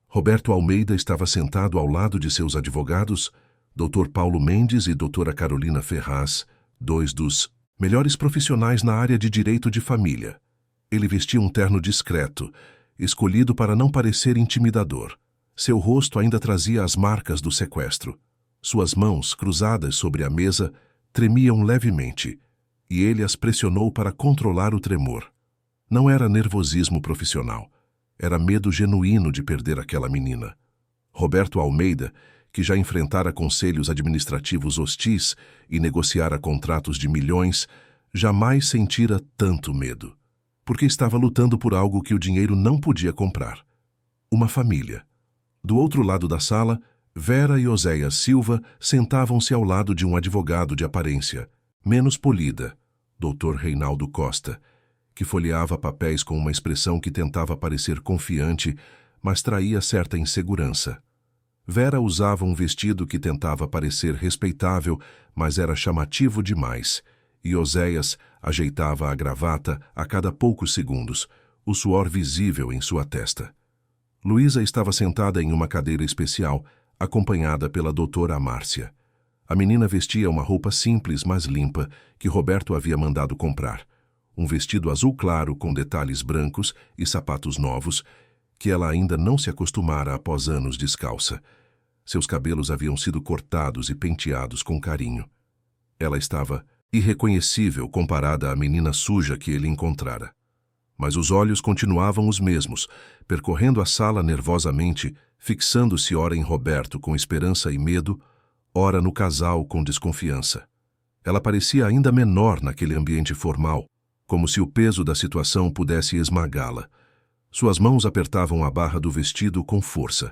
A: Roberto Almeida estava sentado ao lado de seus advogados, Dr. Paulo Mendes e Dra. Carolina Ferraz, dois dos melhores profissionais na área de direito de família. Ele vestia um terno discreto, escolhido para não parecer intimidador. Seu rosto ainda trazia as marcas do sequestro. Suas mãos, cruzadas sobre a mesa, tremiam levemente, e ele as pressionou para controlar o tremor. Não era nervosismo profissional, era medo genuíno de perder aquela menina. Roberto Almeida, que já enfrentara conselhos administrativos hostis e negociara contratos de milhões, jamais sentira tanto medo, porque estava lutando por algo que o dinheiro não podia comprar. Uma família. Do outro lado da sala, Vera e Oséias Silva sentavam-se ao lado de um advogado de aparência menos polida, Dr. Reinaldo Costa, que folheava papéis com uma expressão que tentava parecer confiante, mas traía certa insegurança. Vera usava um vestido que tentava parecer respeitável, mas era chamativo demais, e Oséias ajeitava a gravata a cada poucos segundos, o suor visível em sua testa. Luísa estava sentada em uma cadeira especial, acompanhada pela doutora Márcia. A menina vestia uma roupa simples, mas limpa, que Roberto havia mandado comprar. Um vestido azul claro com detalhes brancos e sapatos novos, que ela ainda não se acostumara após anos descalça. Seus cabelos haviam sido cortados e penteados com carinho. Ela estava irreconhecível comparada à menina suja que ele encontrara. Mas os olhos continuavam os mesmos, percorrendo a sala nervosamente, fixando-se ora em Roberto com esperança e medo, ora no casal com desconfiança. Ela parecia ainda menor naquele ambiente formal, como se o peso da situação pudesse esmagá-la. Suas mãos apertavam a barra do vestido com força.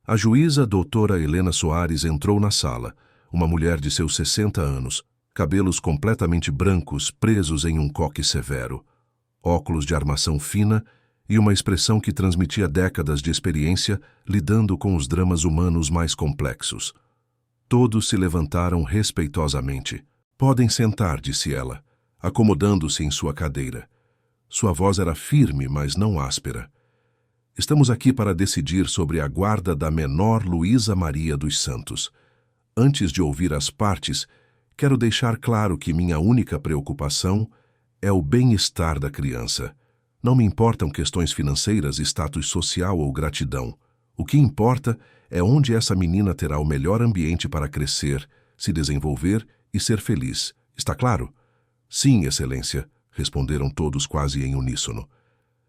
A: A juíza doutora Helena Soares entrou na sala, uma mulher de seus 60 anos, cabelos completamente brancos presos em um coque severo, óculos de armação fina e uma expressão que transmitia décadas de experiência lidando com os dramas humanos mais complexos. Todos se levantaram respeitosamente. "Podem sentar", disse ela, acomodando-se em sua cadeira. Sua voz era firme, mas não áspera. "Estamos aqui para decidir sobre a guarda da menor Luísa Maria dos Santos. Antes de ouvir as partes, quero deixar claro que minha única preocupação é o bem-estar da criança. Não me importam questões financeiras, status social ou gratidão. O que importa é onde essa menina terá o melhor ambiente para crescer, se desenvolver e ser feliz. Está claro?" "Sim, Excelência", responderam todos quase em uníssono.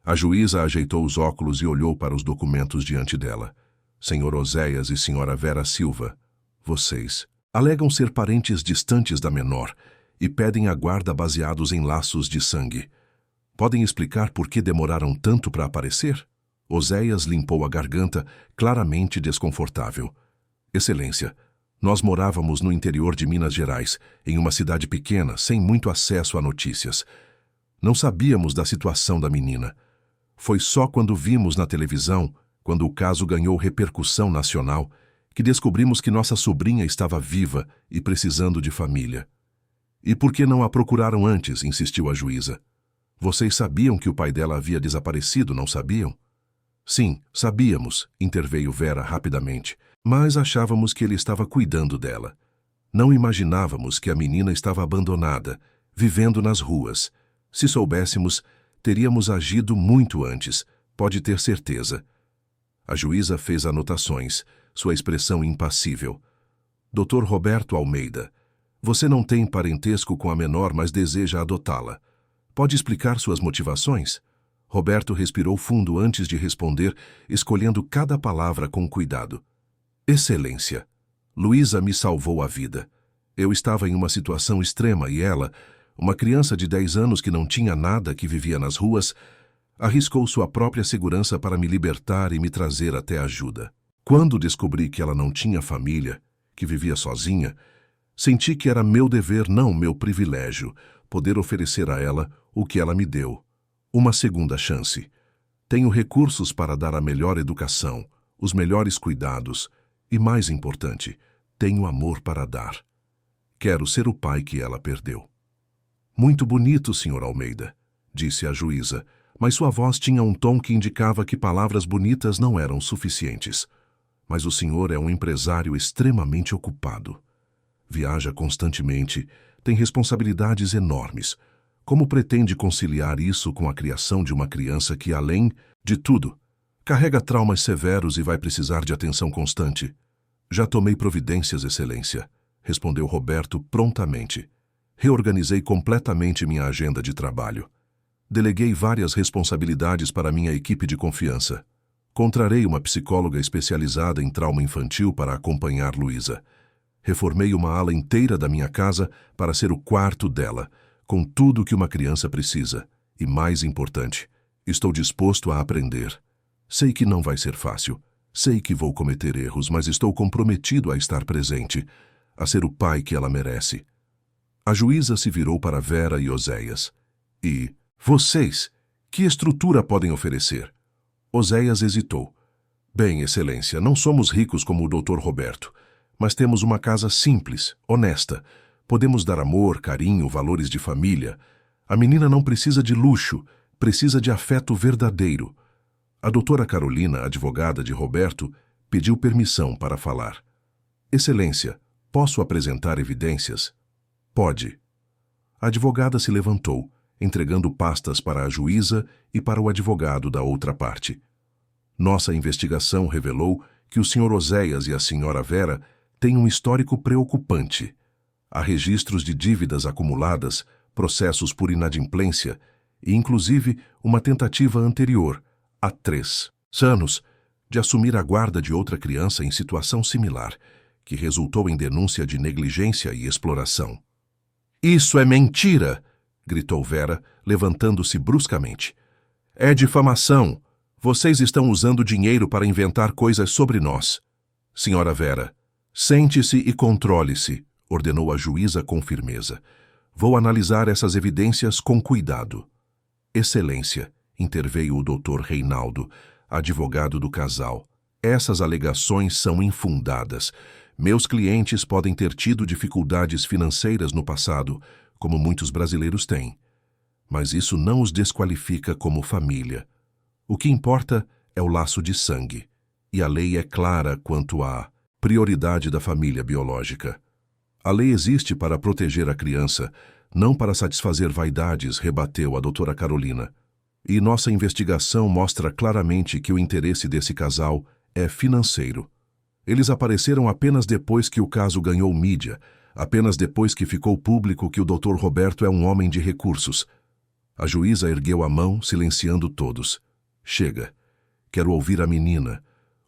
A: A juíza ajeitou os óculos e olhou para os documentos diante dela. "Senhor Oséias e senhora Vera Silva, vocês alegam ser parentes distantes da menor e pedem a guarda baseados em laços de sangue. Podem explicar por que demoraram tanto para aparecer?" Oséias limpou a garganta, claramente desconfortável. "Excelência, nós morávamos no interior de Minas Gerais, em uma cidade pequena, sem muito acesso a notícias. Não sabíamos da situação da menina. Foi só quando vimos na televisão, quando o caso ganhou repercussão nacional, que descobrimos que nossa sobrinha estava viva e precisando de família." "E por que não a procuraram antes?" insistiu a juíza. "Vocês sabiam que o pai dela havia desaparecido, não sabiam?" "Sim, sabíamos", interveio Vera rapidamente, "mas achávamos que ele estava cuidando dela. Não imaginávamos que a menina estava abandonada, vivendo nas ruas. Se soubéssemos, teríamos agido muito antes, pode ter certeza." A juíza fez anotações, sua expressão impassível. "Dr. Roberto Almeida, você não tem parentesco com a menor, mas deseja adotá-la. Pode explicar suas motivações?" Roberto respirou fundo antes de responder, escolhendo cada palavra com cuidado. Excelência, Luísa me salvou a vida. Eu estava em uma situação extrema e ela, uma criança de 10 anos que não tinha nada, que vivia nas ruas, arriscou sua própria segurança para me libertar e me trazer até ajuda. Quando descobri que ela não tinha família, que vivia sozinha, senti que era meu dever, não meu privilégio, poder oferecer a ela o que ela me deu. Uma segunda chance. Tenho recursos para dar a melhor educação, os melhores cuidados e, mais importante, tenho amor para dar. Quero ser o pai que ela perdeu. Muito bonito, Sr. Almeida, disse a juíza, mas sua voz tinha um tom que indicava que palavras bonitas não eram suficientes. Mas o senhor é um empresário extremamente ocupado. Viaja constantemente, tem responsabilidades enormes. Como pretende conciliar isso com a criação de uma criança que, além de tudo, carrega traumas severos e vai precisar de atenção constante? Já tomei providências, Excelência, respondeu Roberto prontamente. Reorganizei completamente minha agenda de trabalho. Deleguei várias responsabilidades para minha equipe de confiança. Contrarei uma psicóloga especializada em trauma infantil para acompanhar Luísa. Reformei uma ala inteira da minha casa para ser o quarto dela, com tudo o que uma criança precisa. E mais importante, estou disposto a aprender. Sei que não vai ser fácil. Sei que vou cometer erros, mas estou comprometido a estar presente, a ser o pai que ela merece. A juíza se virou para Vera e Oséias. E, vocês, que estrutura podem oferecer? Oséias hesitou. Bem, Excelência, não somos ricos como o Dr. Roberto, mas temos uma casa simples, honesta. Podemos dar amor, carinho, valores de família. A menina não precisa de luxo, precisa de afeto verdadeiro. A doutora Carolina, advogada de Roberto, pediu permissão para falar. Excelência, posso apresentar evidências? Pode. A advogada se levantou, entregando pastas para a juíza e para o advogado da outra parte. Nossa investigação revelou que o Sr. Oséias e a Sra. Vera têm um histórico preocupante. Há registros de dívidas acumuladas, processos por inadimplência e, inclusive, uma tentativa anterior, há 3 anos, de assumir a guarda de outra criança em situação similar, que resultou em denúncia de negligência e exploração. Isso é mentira! Gritou Vera, levantando-se bruscamente. É difamação! Vocês estão usando dinheiro para inventar coisas sobre nós. Senhora Vera, sente-se e controle-se, ordenou a juíza com firmeza. Vou analisar essas evidências com cuidado. Excelência, interveio o Dr. Reinaldo, advogado do casal. Essas alegações são infundadas. Meus clientes podem ter tido dificuldades financeiras no passado, como muitos brasileiros têm. Mas isso não os desqualifica como família. O que importa é o laço de sangue, e a lei é clara quanto à prioridade da família biológica. A lei existe para proteger a criança, não para satisfazer vaidades, rebateu a doutora Carolina. E nossa investigação mostra claramente que o interesse desse casal é financeiro. Eles apareceram apenas depois que o caso ganhou mídia, apenas depois que ficou público que o Dr. Roberto é um homem de recursos. A juíza ergueu a mão, silenciando todos. Chega. Quero ouvir a menina.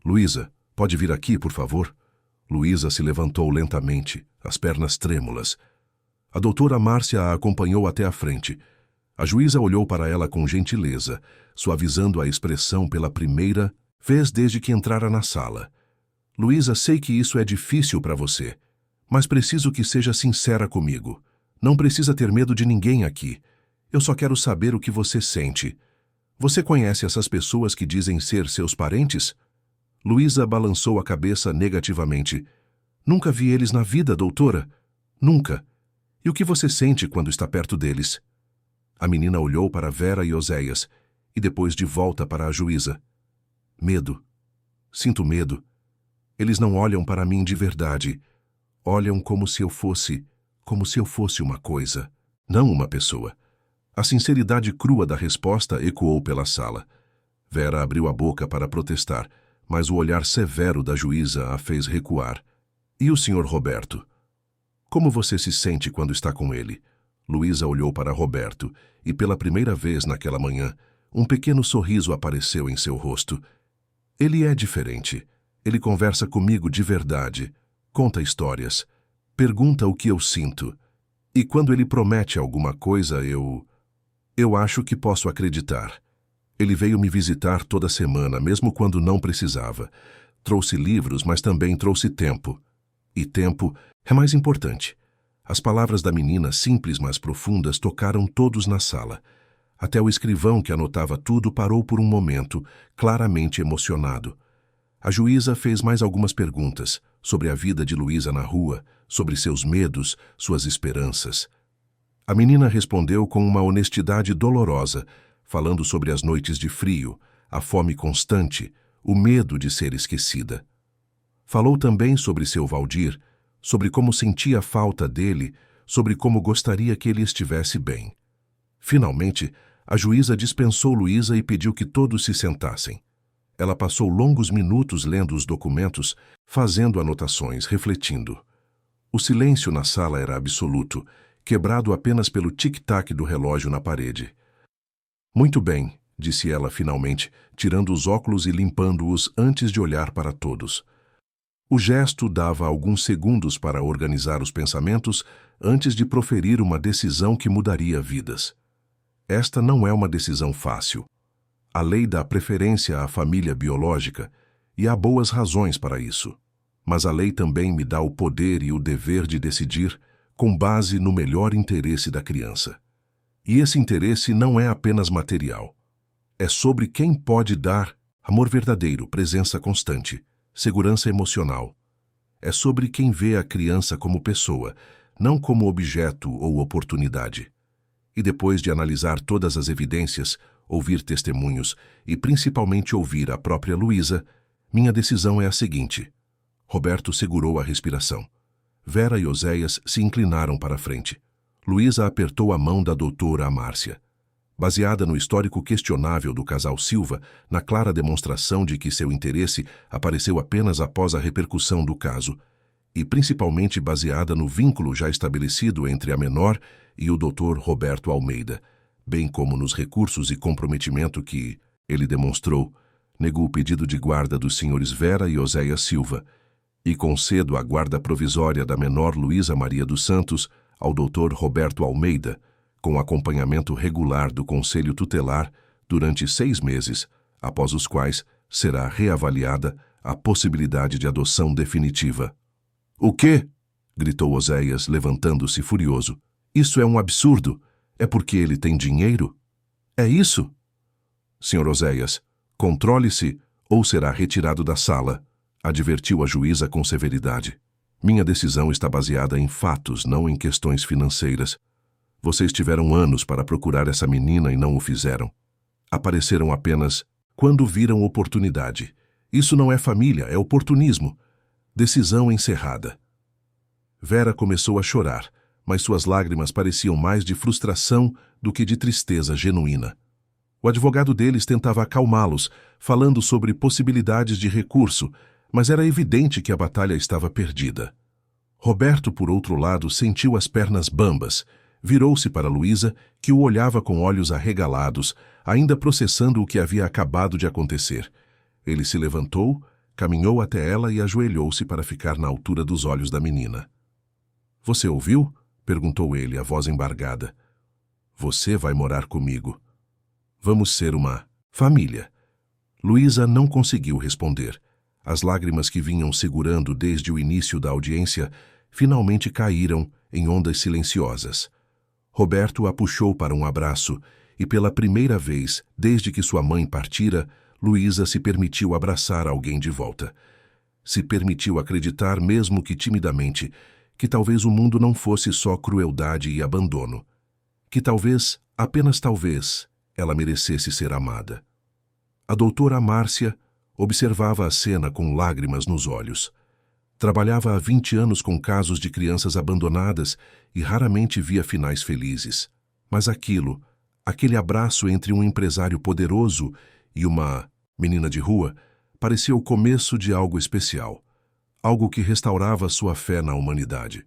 A: Luísa, pode vir aqui, por favor? Luísa se levantou lentamente, as pernas trêmulas. A doutora Márcia a acompanhou até a frente. A juíza olhou para ela com gentileza, suavizando a expressão pela primeira vez desde que entrara na sala. Luísa, sei que isso é difícil para você, mas preciso que seja sincera comigo. Não precisa ter medo de ninguém aqui. Eu só quero saber o que você sente. Você conhece essas pessoas que dizem ser seus parentes? Luísa balançou a cabeça negativamente. Nunca vi eles na vida, doutora. Nunca. E o que você sente quando está perto deles? A menina olhou para Vera e Oséias, e depois de volta para a juíza. Medo. Sinto medo. Eles não olham para mim de verdade. Olham como se eu fosse uma coisa, não uma pessoa. A sinceridade crua da resposta ecoou pela sala. Vera abriu a boca para protestar, mas o olhar severo da juíza a fez recuar. E o Sr. Roberto? Como você se sente quando está com ele? Luísa olhou para Roberto, e pela primeira vez naquela manhã, Um pequeno sorriso apareceu em seu rosto. Ele é diferente. Ele conversa comigo de verdade, conta histórias, pergunta o que eu sinto. E quando ele promete alguma coisa, eu acho que posso acreditar. Ele veio me visitar toda semana, mesmo quando não precisava. Trouxe livros, mas também trouxe tempo. E tempo é mais importante. As palavras da menina, simples mas profundas, tocaram todos na sala. Até o escrivão, que anotava tudo, parou por um momento, claramente emocionado. A juíza fez mais algumas perguntas sobre a vida de Luísa na rua, sobre seus medos, suas esperanças. A menina respondeu com uma honestidade dolorosa, falando sobre as noites de frio, a fome constante, o medo de ser esquecida. Falou também sobre seu Valdir, sobre como sentia falta dele, sobre como gostaria que ele estivesse bem. Finalmente, a juíza dispensou Luísa e pediu que todos se sentassem. Ela passou longos minutos lendo os documentos, fazendo anotações, refletindo. O silêncio na sala era absoluto, quebrado apenas pelo tic-tac do relógio na parede. Muito bem, disse ela finalmente, tirando os óculos e limpando-os antes de olhar para todos. O gesto dava alguns segundos para organizar os pensamentos antes de proferir uma decisão que mudaria vidas. Esta não é uma decisão fácil. A lei dá preferência à família biológica, e há boas razões para isso. Mas a lei também me dá o poder e o dever de decidir com base no melhor interesse da criança. E esse interesse não é apenas material. É sobre quem pode dar amor verdadeiro, presença constante, segurança emocional. É sobre quem vê a criança como pessoa, não como objeto ou oportunidade. E depois de analisar todas as evidências, ouvir testemunhos e principalmente ouvir a própria Luísa, minha decisão é a seguinte. Roberto segurou a respiração. Vera e Oséias se inclinaram para a frente. Luísa apertou a mão da doutora Amárcia. Baseada no histórico questionável do casal Silva, na clara demonstração de que seu interesse apareceu apenas após a repercussão do caso, e principalmente baseada no vínculo já estabelecido entre a menor e o Dr. Roberto Almeida, bem como nos recursos e comprometimento que ele demonstrou, negou o pedido de guarda dos senhores Vera e Oséias Silva e concedo a guarda provisória da menor Luísa Maria dos Santos ao Dr. Roberto Almeida, com acompanhamento regular do Conselho Tutelar durante 6 meses, após os quais será reavaliada a possibilidade de adoção definitiva. "O quê?" gritou Oséias, levantando-se furioso. "Isso é um absurdo. É porque ele tem dinheiro? É isso?" "Senhor Oséias, controle-se ou será retirado da sala", advertiu a juíza com severidade. "Minha decisão está baseada em fatos, não em questões financeiras. Vocês tiveram anos para procurar essa menina e não o fizeram. Apareceram apenas quando viram oportunidade. Isso não é família, é oportunismo. Decisão encerrada." Vera começou a chorar, mas suas lágrimas pareciam mais de frustração do que de tristeza genuína. O advogado deles tentava acalmá-los, falando sobre possibilidades de recurso, mas era evidente que a batalha estava perdida. Roberto, por outro lado, sentiu as pernas bambas. Virou-se para Luísa, que o olhava com olhos arregalados, ainda processando o que havia acabado de acontecer. Ele se levantou, caminhou até ela e ajoelhou-se para ficar na altura dos olhos da menina. "Você ouviu?" perguntou ele, a voz embargada. "Você vai morar comigo. Vamos ser uma família." Luísa não conseguiu responder. As lágrimas que vinham segurando desde o início da audiência finalmente caíram em ondas silenciosas. Roberto a puxou para um abraço e, pela primeira vez desde que sua mãe partira, Luísa se permitiu abraçar alguém de volta. Se permitiu acreditar, mesmo que timidamente, que talvez o mundo não fosse só crueldade e abandono. Que talvez, apenas talvez, ela merecesse ser amada. A doutora Márcia observava a cena com lágrimas nos olhos. Trabalhava há 20 anos com casos de crianças abandonadas e raramente via finais felizes. Mas aquele abraço entre um empresário poderoso e uma menina de rua, parecia o começo de algo especial. Algo que restaurava sua fé na humanidade.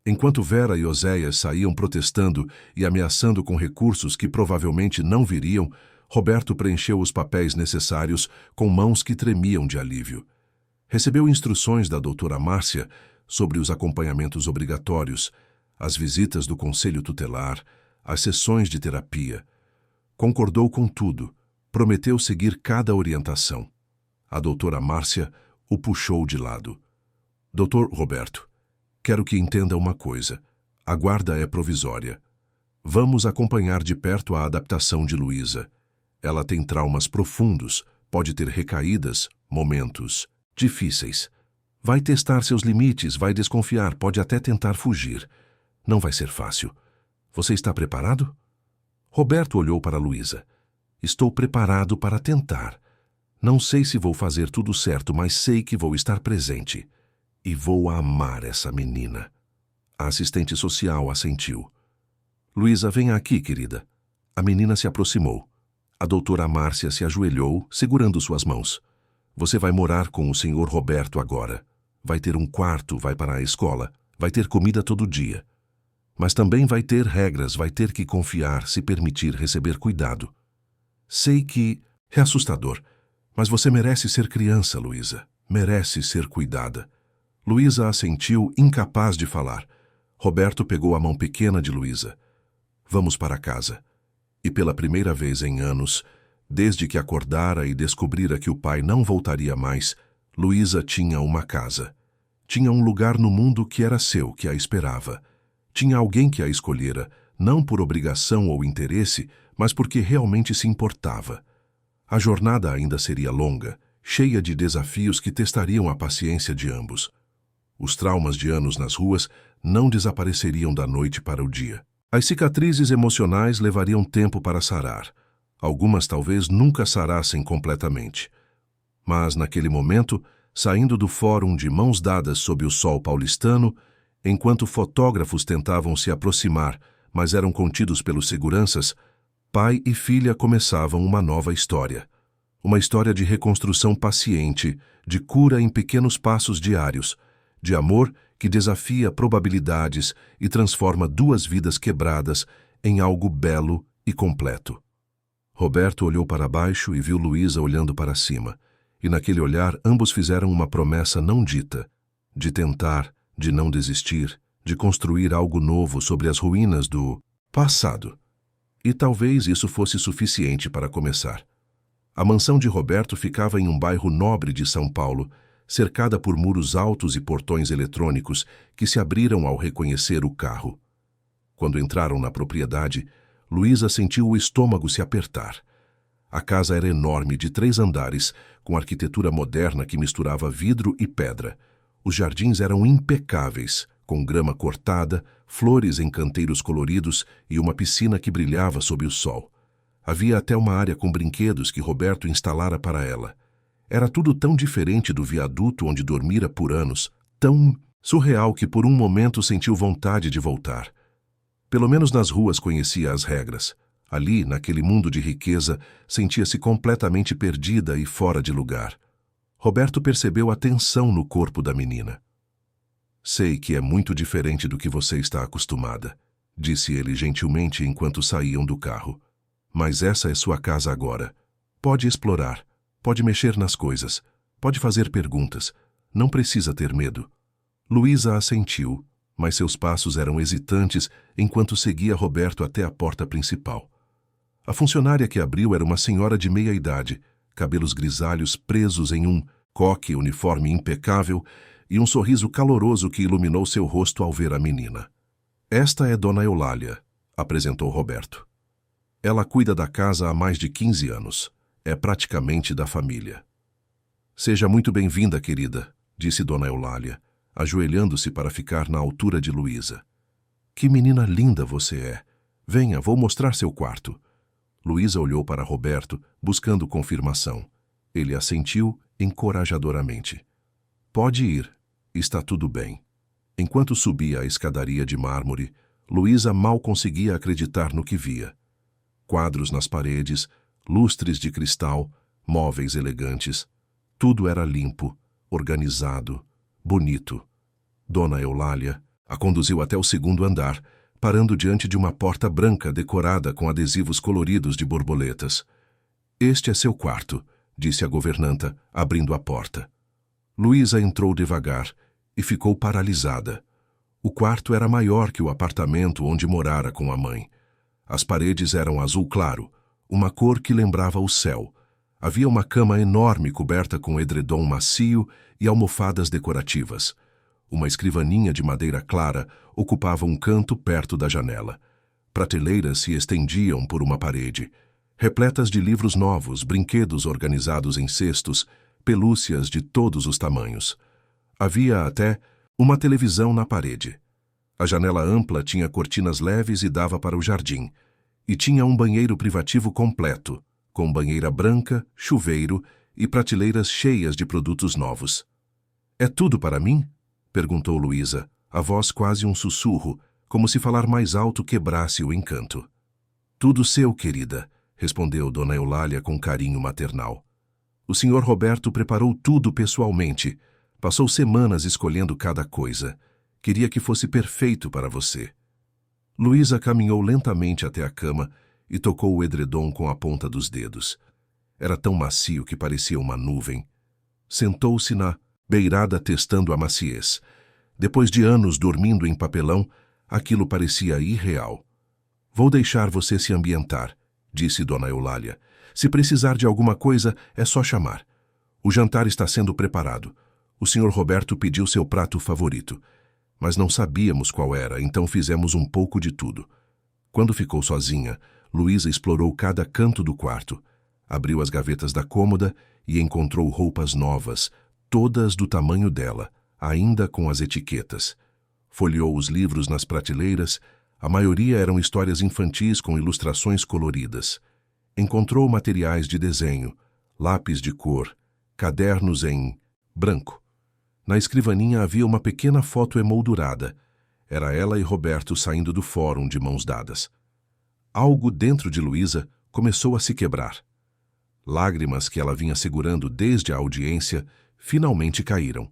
A: Enquanto Vera e Oséias saíam protestando e ameaçando com recursos que provavelmente não viriam, Roberto preencheu os papéis necessários com mãos que tremiam de alívio. Recebeu instruções da doutora Márcia sobre os acompanhamentos obrigatórios, as visitas do conselho tutelar, as sessões de terapia. Concordou com tudo, prometeu seguir cada orientação. A doutora Márcia o puxou de lado. Doutor Roberto, quero que entenda uma coisa. A guarda é provisória. Vamos acompanhar de perto a adaptação de Luísa. Ela tem traumas profundos, pode ter recaídas, momentos difíceis. Vai testar seus limites, vai desconfiar, pode até tentar fugir. Não vai ser fácil. Você está preparado? Roberto olhou para Luísa. Estou preparado para tentar. Não sei se vou fazer tudo certo, mas sei que vou estar presente. E vou amar essa menina. A assistente social assentiu. Luísa, venha aqui, querida. A menina se aproximou. A doutora Márcia se ajoelhou, segurando suas mãos. Você vai morar com o senhor Roberto agora. Vai ter um quarto, vai para a escola, vai ter comida todo dia. Mas também vai ter regras, vai ter que confiar, se permitir receber cuidado. Sei que é assustador, mas você merece ser criança, Luísa. Merece ser cuidada. Luísa assentiu, incapaz de falar. Roberto pegou a mão pequena de Luísa. Vamos para casa. E pela primeira vez em anos, desde que acordara e descobrira que o pai não voltaria mais, Luísa tinha uma casa. Tinha um lugar no mundo que era seu, que a esperava. Tinha alguém que a escolhera, não por obrigação ou interesse, mas porque realmente se importava. A jornada ainda seria longa, cheia de desafios que testariam a paciência de ambos. Os traumas de anos nas ruas não desapareceriam da noite para o dia. As cicatrizes emocionais levariam tempo para sarar. Algumas talvez nunca sarassem completamente. Mas, naquele momento, saindo do fórum de mãos dadas sob o sol paulistano, enquanto fotógrafos tentavam se aproximar, mas eram contidos pelos seguranças, pai e filha começavam uma nova história. Uma história de reconstrução paciente, de cura em pequenos passos diários, de amor que desafia probabilidades e transforma duas vidas quebradas em algo belo e completo. Roberto olhou para baixo e viu Luísa olhando para cima, e naquele olhar ambos fizeram uma promessa não dita, de tentar, de não desistir, de construir algo novo sobre as ruínas do passado. E talvez isso fosse suficiente para começar. A mansão de Roberto ficava em um bairro nobre de São Paulo, cercada por muros altos e portões eletrônicos que se abriram ao reconhecer o carro. Quando entraram na propriedade, Luísa sentiu o estômago se apertar. A casa era enorme, de 3 andares, com arquitetura moderna que misturava vidro e pedra. Os jardins eram impecáveis, com grama cortada, flores em canteiros coloridos e uma piscina que brilhava sob o sol. Havia até uma área com brinquedos que Roberto instalara para ela. Era tudo tão diferente do viaduto onde dormira por anos, tão surreal que por um momento sentiu vontade de voltar. Pelo menos nas ruas conhecia as regras. Ali, naquele mundo de riqueza, sentia-se completamente perdida e fora de lugar. Roberto percebeu a tensão no corpo da menina. Sei que é muito diferente do que você está acostumada, disse ele gentilmente enquanto saíam do carro. Mas essa é sua casa agora. Pode explorar, pode mexer nas coisas, pode fazer perguntas. Não precisa ter medo. Luísa assentiu, mas seus passos eram hesitantes enquanto seguia Roberto até a porta principal. A funcionária que abriu era uma senhora de meia idade, cabelos grisalhos presos em um coque, uniforme impecável e um sorriso caloroso que iluminou seu rosto ao ver a menina. Esta é Dona Eulália, apresentou Roberto. Ela cuida da casa há mais de 15 anos. É praticamente da família. Seja muito bem-vinda, querida, disse Dona Eulália, ajoelhando-se para ficar na altura de Luísa. Que menina linda você é. Venha, vou mostrar seu quarto. Luísa olhou para Roberto, buscando confirmação. Ele assentiu encorajadoramente. Pode ir, está tudo bem. Enquanto subia a escadaria de mármore, Luísa mal conseguia acreditar no que via. Quadros nas paredes, lustres de cristal, móveis elegantes. Tudo era limpo, organizado, bonito. Dona Eulália a conduziu até o 2º andar, parando diante de uma porta branca decorada com adesivos coloridos de borboletas. Este é seu quarto, disse a governanta, abrindo a porta. Luísa entrou devagar e ficou paralisada. O quarto era maior que o apartamento onde morara com a mãe. As paredes eram azul claro, uma cor que lembrava o céu. Havia uma cama enorme coberta com edredom macio e almofadas decorativas. Uma escrivaninha de madeira clara ocupava um canto perto da janela. Prateleiras se estendiam por uma parede, repletas de livros novos, brinquedos organizados em cestos, pelúcias de todos os tamanhos. Havia até uma televisão na parede. A janela ampla tinha cortinas leves e dava para o jardim, e tinha um banheiro privativo completo, com banheira branca, chuveiro e prateleiras cheias de produtos novos. "É tudo para mim?" perguntou Luísa, a voz quase um sussurro, como se falar mais alto quebrasse o encanto. "Tudo seu, querida", respondeu Dona Eulália com carinho maternal. "O Sr. Roberto preparou tudo pessoalmente. Passou semanas escolhendo cada coisa. Queria que fosse perfeito para você." Luísa caminhou lentamente até a cama e tocou o edredom com a ponta dos dedos. Era tão macio que parecia uma nuvem. Sentou-se na beirada testando a maciez. Depois de anos dormindo em papelão, aquilo parecia irreal. "Vou deixar você se ambientar", disse Dona Eulália. "Se precisar de alguma coisa, é só chamar. O jantar está sendo preparado. O Sr. Roberto pediu seu prato favorito. Mas não sabíamos qual era, então fizemos um pouco de tudo." Quando ficou sozinha, Luísa explorou cada canto do quarto. Abriu as gavetas da cômoda e encontrou roupas novas, todas do tamanho dela, ainda com as etiquetas. Folheou os livros nas prateleiras, a maioria eram histórias infantis com ilustrações coloridas. Encontrou materiais de desenho, lápis de cor, cadernos em branco. Na escrivaninha havia uma pequena foto emoldurada. Era ela e Roberto saindo do fórum de mãos dadas. Algo dentro de Luísa começou a se quebrar. Lágrimas que ela vinha segurando desde a audiência finalmente caíram.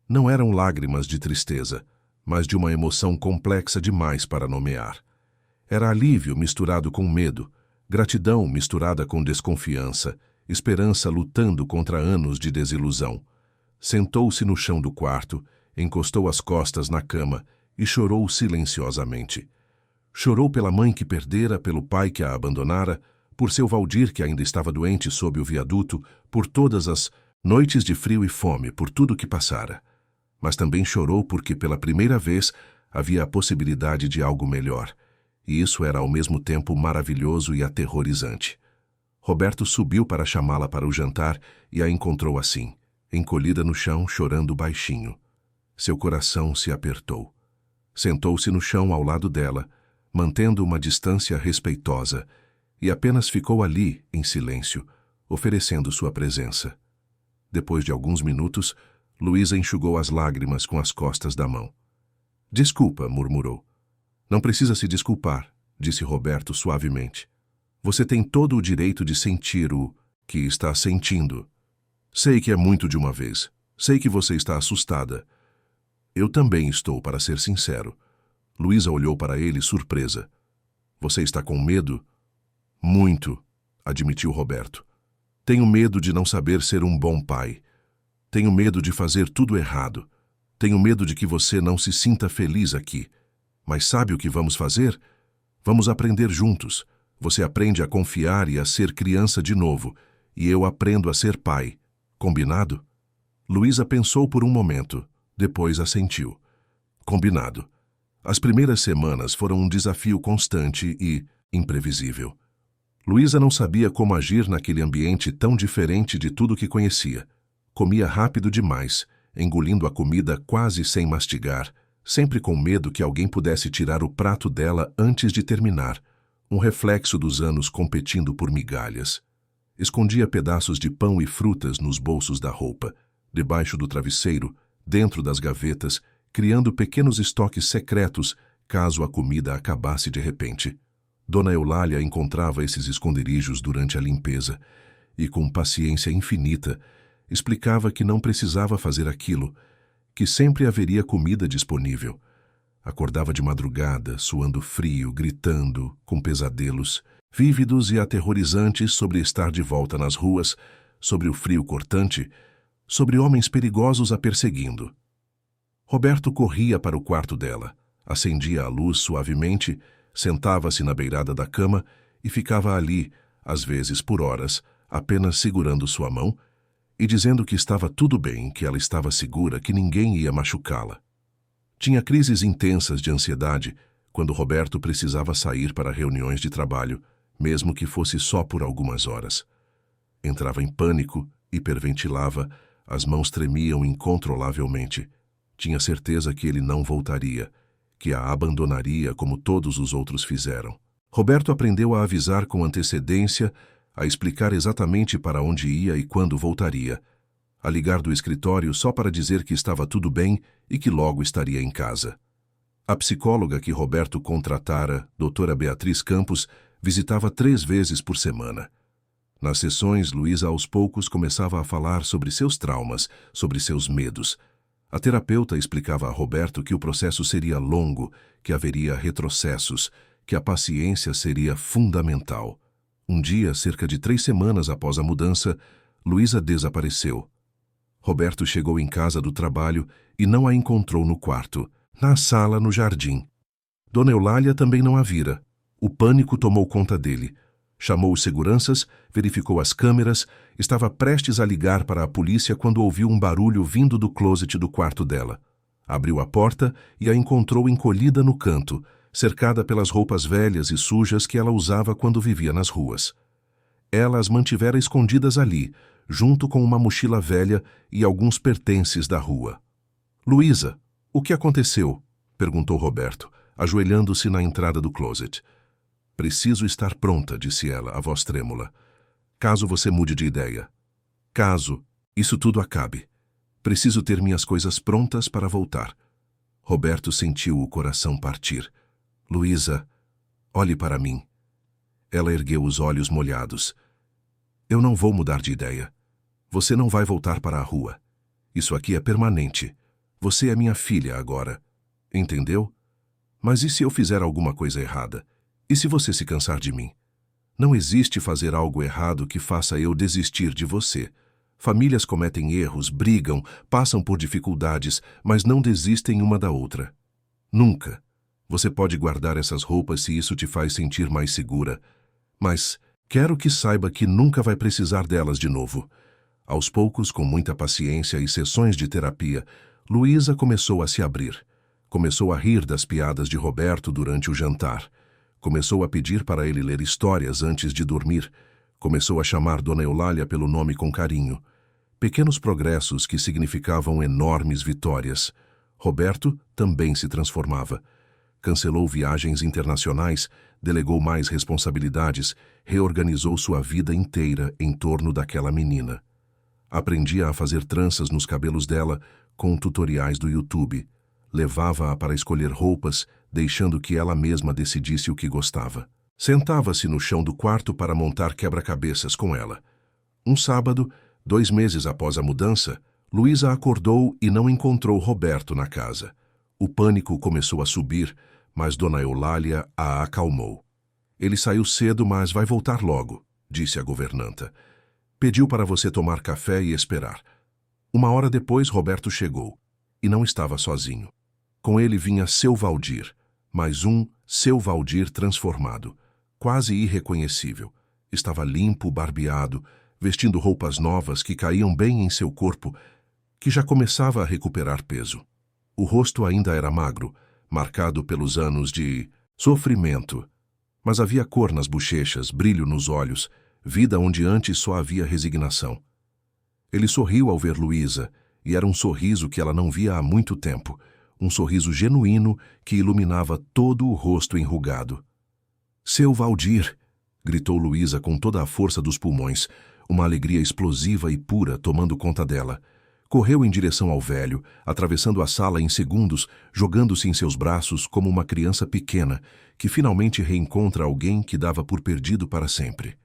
A: Não eram lágrimas de tristeza, mas de uma emoção complexa demais para nomear. Era alívio misturado com medo, gratidão misturada com desconfiança, esperança lutando contra anos de desilusão. Sentou-se no chão do quarto, encostou as costas na cama e chorou silenciosamente. Chorou pela mãe que perdera, pelo pai que a abandonara, por seu Valdir que ainda estava doente sob o viaduto, por todas as noites de frio e fome, por tudo que passara. Mas também chorou porque pela primeira vez havia a possibilidade de algo melhor, e isso era ao mesmo tempo maravilhoso e aterrorizante. Roberto subiu para chamá-la para o jantar e a encontrou assim, encolhida no chão, chorando baixinho. Seu coração se apertou. Sentou-se no chão ao lado dela, mantendo uma distância respeitosa, e apenas ficou ali, em silêncio, oferecendo sua presença. Depois de alguns minutos, Luísa enxugou as lágrimas com as costas da mão. "Desculpa", murmurou. "Não precisa se desculpar", disse Roberto suavemente. "Você tem todo o direito de sentir o que está sentindo. Sei que é muito de uma vez. Sei que você está assustada. Eu também estou, para ser sincero." Luísa olhou para ele surpresa. "Você está com medo?" "Muito", admitiu Roberto. "Tenho medo de não saber ser um bom pai. Tenho medo de fazer tudo errado. Tenho medo de que você não se sinta feliz aqui. Mas sabe o que vamos fazer? Vamos aprender juntos. Você aprende a confiar e a ser criança de novo, e eu aprendo a ser pai. Combinado?" Luísa pensou por um momento, depois assentiu. Combinado. As primeiras semanas foram um desafio constante e imprevisível. Luísa não sabia como agir naquele ambiente tão diferente de tudo que conhecia. Comia rápido demais, engolindo a comida quase sem mastigar, sempre com medo que alguém pudesse tirar o prato dela antes de terminar, um reflexo dos anos competindo por migalhas. Escondia pedaços de pão e frutas nos bolsos da roupa, debaixo do travesseiro, dentro das gavetas, criando pequenos estoques secretos caso a comida acabasse de repente. Dona Eulália encontrava esses esconderijos durante a limpeza e, com paciência infinita, explicava que não precisava fazer aquilo, que sempre haveria comida disponível. Acordava de madrugada, suando frio, gritando, com pesadelos, vívidos e aterrorizantes sobre estar de volta nas ruas, sobre o frio cortante, sobre homens perigosos a perseguindo. Roberto corria para o quarto dela, acendia a luz suavemente, sentava-se na beirada da cama e ficava ali, às vezes por horas, apenas segurando sua mão e dizendo que estava tudo bem, que ela estava segura, que ninguém ia machucá-la. Tinha crises intensas de ansiedade quando Roberto precisava sair para reuniões de trabalho, mesmo que fosse só por algumas horas. Entrava em pânico, hiperventilava, as mãos tremiam incontrolavelmente. Tinha certeza que ele não voltaria, que a abandonaria como todos os outros fizeram. Roberto aprendeu a avisar com antecedência, a explicar exatamente para onde ia e quando voltaria, a ligar do escritório só para dizer que estava tudo bem e que logo estaria em casa. A psicóloga que Roberto contratara, doutora Beatriz Campos, visitava 3 vezes por semana. Nas sessões, Luísa aos poucos começava a falar sobre seus traumas, sobre seus medos. A terapeuta explicava a Roberto que o processo seria longo, que haveria retrocessos, que a paciência seria fundamental. Um dia, cerca de 3 semanas após a mudança, Luísa desapareceu. Roberto chegou em casa do trabalho e não a encontrou no quarto, na sala, no jardim. Dona Eulália também não a vira. O pânico tomou conta dele. Chamou os seguranças, verificou as câmeras, estava prestes a ligar para a polícia quando ouviu um barulho vindo do closet do quarto dela. Abriu a porta e a encontrou encolhida no canto, cercada pelas roupas velhas e sujas que ela usava quando vivia nas ruas. Ela as mantivera escondidas ali, junto com uma mochila velha e alguns pertences da rua. Luísa, o que aconteceu? Perguntou Roberto, ajoelhando-se na entrada do closet. Preciso estar pronta, disse ela, a voz trêmula. Caso você mude de ideia. Caso isso tudo acabe. Preciso ter minhas coisas prontas para voltar. Roberto sentiu o coração partir. Luísa, olhe para mim. Ela ergueu os olhos molhados. Eu não vou mudar de ideia. Você não vai voltar para a rua. Isso aqui é permanente. Você é minha filha agora. Entendeu? Mas e se eu fizer alguma coisa errada? E se você se cansar de mim? Não existe fazer algo errado que faça eu desistir de você. Famílias cometem erros, brigam, passam por dificuldades, mas não desistem uma da outra. Nunca. Você pode guardar essas roupas se isso te faz sentir mais segura. Mas quero que saiba que nunca vai precisar delas de novo. Aos poucos, com muita paciência e sessões de terapia, Luísa começou a se abrir. Começou a rir das piadas de Roberto durante o jantar. Começou a pedir para ele ler histórias antes de dormir. Começou a chamar Dona Eulália pelo nome com carinho. Pequenos progressos que significavam enormes vitórias. Roberto também se transformava. Cancelou viagens internacionais, delegou mais responsabilidades, reorganizou sua vida inteira em torno daquela menina. Aprendia a fazer tranças nos cabelos dela com tutoriais do YouTube. Levava-a para escolher roupas, deixando que ela mesma decidisse o que gostava. Sentava-se no chão do quarto para montar quebra-cabeças com ela. Um sábado, 2 meses após a mudança, Luísa acordou e não encontrou Roberto na casa. O pânico começou a subir, mas Dona Eulália a acalmou. Ele saiu cedo, mas vai voltar logo, disse a governanta. Pediu para você tomar café e esperar. 1 hora depois, Roberto chegou. E não estava sozinho. Com ele vinha seu Valdir, mais um seu Valdir transformado, quase irreconhecível. Estava limpo, barbeado, vestindo roupas novas que caíam bem em seu corpo, que já começava a recuperar peso. O rosto ainda era magro, marcado pelos anos de sofrimento, mas havia cor nas bochechas, brilho nos olhos, vida onde antes só havia resignação. Ele sorriu ao ver Luísa, e era um sorriso que ela não via há muito tempo, um sorriso genuíno que iluminava todo o rosto enrugado. Seu Valdir! Gritou Luísa com toda a força dos pulmões, uma alegria explosiva e pura tomando conta dela. Correu em direção ao velho, atravessando a sala em segundos, jogando-se em seus braços como uma criança pequena que finalmente reencontra alguém que dava por perdido para sempre.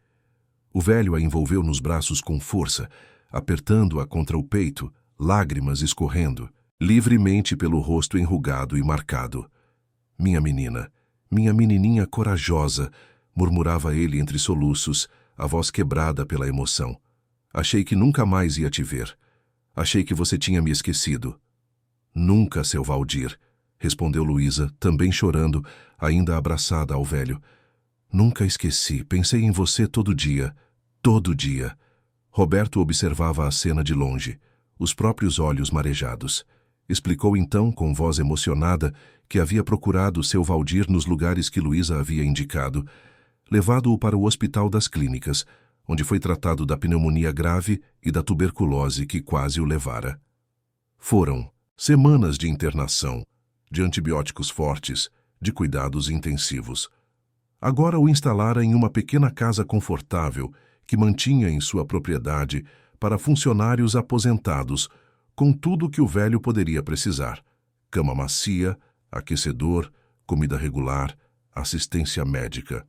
A: O velho a envolveu nos braços com força, apertando-a contra o peito, lágrimas escorrendo, livremente pelo rosto enrugado e marcado. Minha menina, minha menininha corajosa, murmurava ele entre soluços, a voz quebrada pela emoção. Achei que nunca mais ia te ver. Achei que você tinha me esquecido. Nunca, seu Valdir, respondeu Luísa, também chorando, ainda abraçada ao velho. Nunca esqueci, pensei em você todo dia. Todo dia. Roberto observava a cena de longe, os próprios olhos marejados. Explicou então, com voz emocionada, que havia procurado seu Valdir nos lugares que Luísa havia indicado, levado-o para o Hospital das Clínicas, onde foi tratado da pneumonia grave e da tuberculose que quase o levara. Foram semanas de internação, de antibióticos fortes, de cuidados intensivos. Agora o instalara em uma pequena casa confortável que mantinha em sua propriedade para funcionários aposentados, com tudo que o velho poderia precisar: cama macia, aquecedor, comida regular, assistência médica.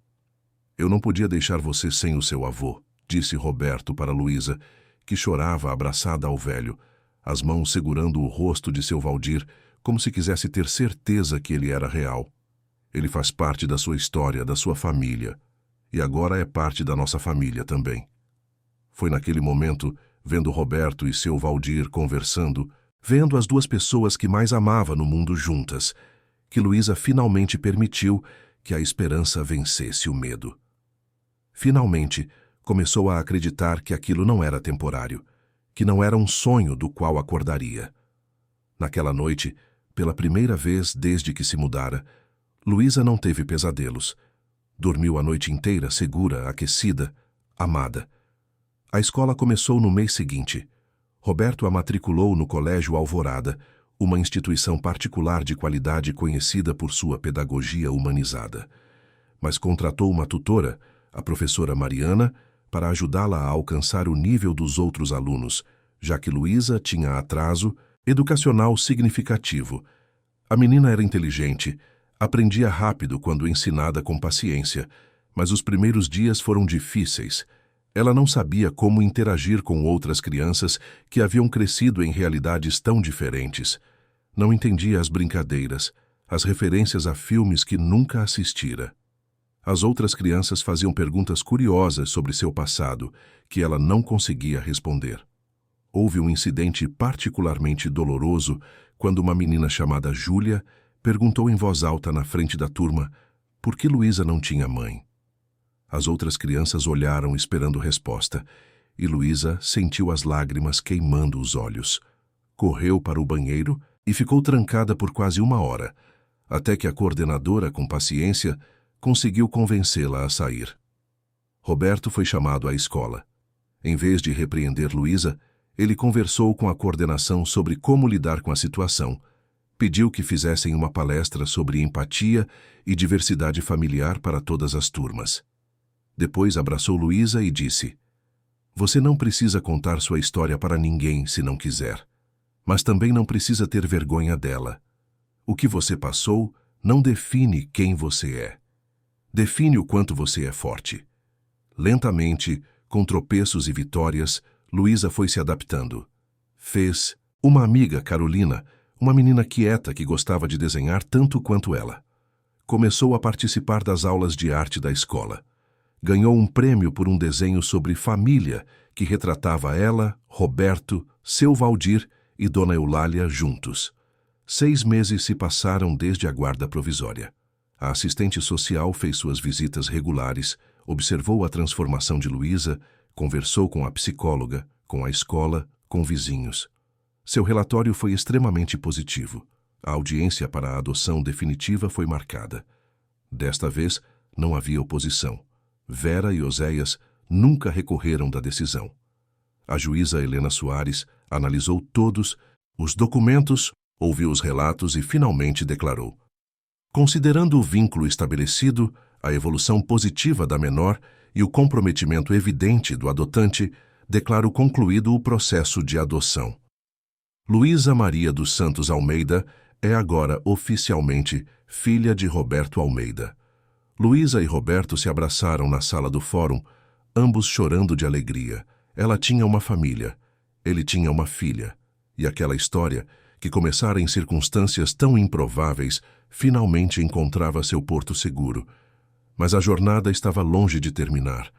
A: Eu não podia deixar você sem o seu avô, disse Roberto para Luísa, que chorava abraçada ao velho, as mãos segurando o rosto de seu Valdir, como se quisesse ter certeza que ele era real. Ele faz parte da sua história, da sua família, e agora é parte da nossa família também. Foi naquele momento, vendo Roberto e seu Valdir conversando, vendo as duas pessoas que mais amava no mundo juntas, que Luísa finalmente permitiu que a esperança vencesse o medo. Finalmente, começou a acreditar que aquilo não era temporário, que não era um sonho do qual acordaria. Naquela noite, pela primeira vez desde que se mudara, Luísa não teve pesadelos. Dormiu a noite inteira segura, aquecida, amada. A escola começou no mês seguinte. Roberto a matriculou no Colégio Alvorada, uma instituição particular de qualidade conhecida por sua pedagogia humanizada. Mas contratou uma tutora, a professora Mariana, para ajudá-la a alcançar o nível dos outros alunos, já que Luísa tinha atraso educacional significativo. A menina era inteligente, aprendia rápido quando ensinada com paciência, mas os primeiros dias foram difíceis. Ela não sabia como interagir com outras crianças que haviam crescido em realidades tão diferentes. Não entendia as brincadeiras, as referências a filmes que nunca assistira. As outras crianças faziam perguntas curiosas sobre seu passado, que ela não conseguia responder. Houve um incidente particularmente doloroso quando uma menina chamada Júlia perguntou em voz alta na frente da turma por que Luísa não tinha mãe. As outras crianças olharam esperando resposta, e Luísa sentiu as lágrimas queimando os olhos. Correu para o banheiro e ficou trancada por quase 1 hora, até que a coordenadora, com paciência, conseguiu convencê-la a sair. Roberto foi chamado à escola. Em vez de repreender Luísa, ele conversou com a coordenação sobre como lidar com a situação. Pediu que fizessem uma palestra sobre empatia e diversidade familiar para todas as turmas. Depois abraçou Luísa e disse: "Você não precisa contar sua história para ninguém se não quiser, mas também não precisa ter vergonha dela. O que você passou não define quem você é. Define o quanto você é forte." Lentamente, com tropeços e vitórias, Luísa foi se adaptando. Fez uma amiga, Carolina, uma menina quieta que gostava de desenhar tanto quanto ela. Começou a participar das aulas de arte da escola. Ganhou um prêmio por um desenho sobre família que retratava ela, Roberto, seu Valdir e Dona Eulália juntos. 6 meses se passaram desde a guarda provisória. A assistente social fez suas visitas regulares, observou a transformação de Luísa, conversou com a psicóloga, com a escola, com vizinhos. Seu relatório foi extremamente positivo. A audiência para a adoção definitiva foi marcada. Desta vez, não havia oposição. Vera e Oséias nunca recorreram da decisão. A juíza Helena Soares analisou todos os documentos, ouviu os relatos e finalmente declarou: "Considerando o vínculo estabelecido, a evolução positiva da menor e o comprometimento evidente do adotante, declaro concluído o processo de adoção. Luísa Maria dos Santos Almeida é agora oficialmente filha de Roberto Almeida." Luísa e Roberto se abraçaram na sala do fórum, ambos chorando de alegria. Ela tinha uma família, ele tinha uma filha, e aquela história, que começara em circunstâncias tão improváveis, finalmente encontrava seu porto seguro. Mas a jornada estava longe de terminar.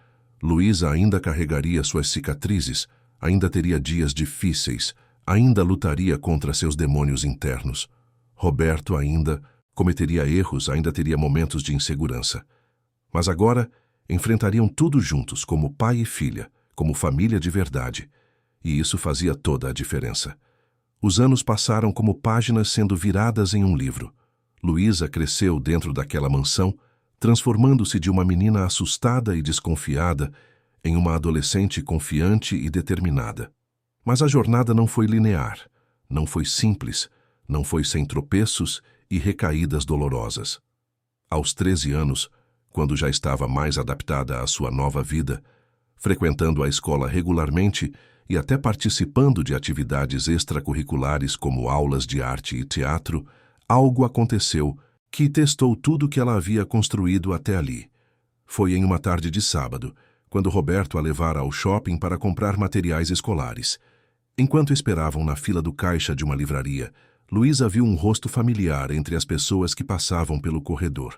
A: Luísa ainda carregaria suas cicatrizes, ainda teria dias difíceis, ainda lutaria contra seus demônios internos. Roberto ainda cometeria erros, ainda teria momentos de insegurança. Mas agora enfrentariam tudo juntos, como pai e filha, como família de verdade. E isso fazia toda a diferença. Os anos passaram como páginas sendo viradas em um livro. Luísa cresceu dentro daquela mansão, transformando-se de uma menina assustada e desconfiada em uma adolescente confiante e determinada. Mas a jornada não foi linear, não foi simples, não foi sem tropeços e recaídas dolorosas. Aos 13 anos, quando já estava mais adaptada à sua nova vida, frequentando a escola regularmente e até participando de atividades extracurriculares como aulas de arte e teatro, algo aconteceu que testou tudo que ela havia construído até ali. Foi em uma tarde de sábado, quando Roberto a levara ao shopping para comprar materiais escolares. Enquanto esperavam na fila do caixa de uma livraria, Luísa viu um rosto familiar entre as pessoas que passavam pelo corredor.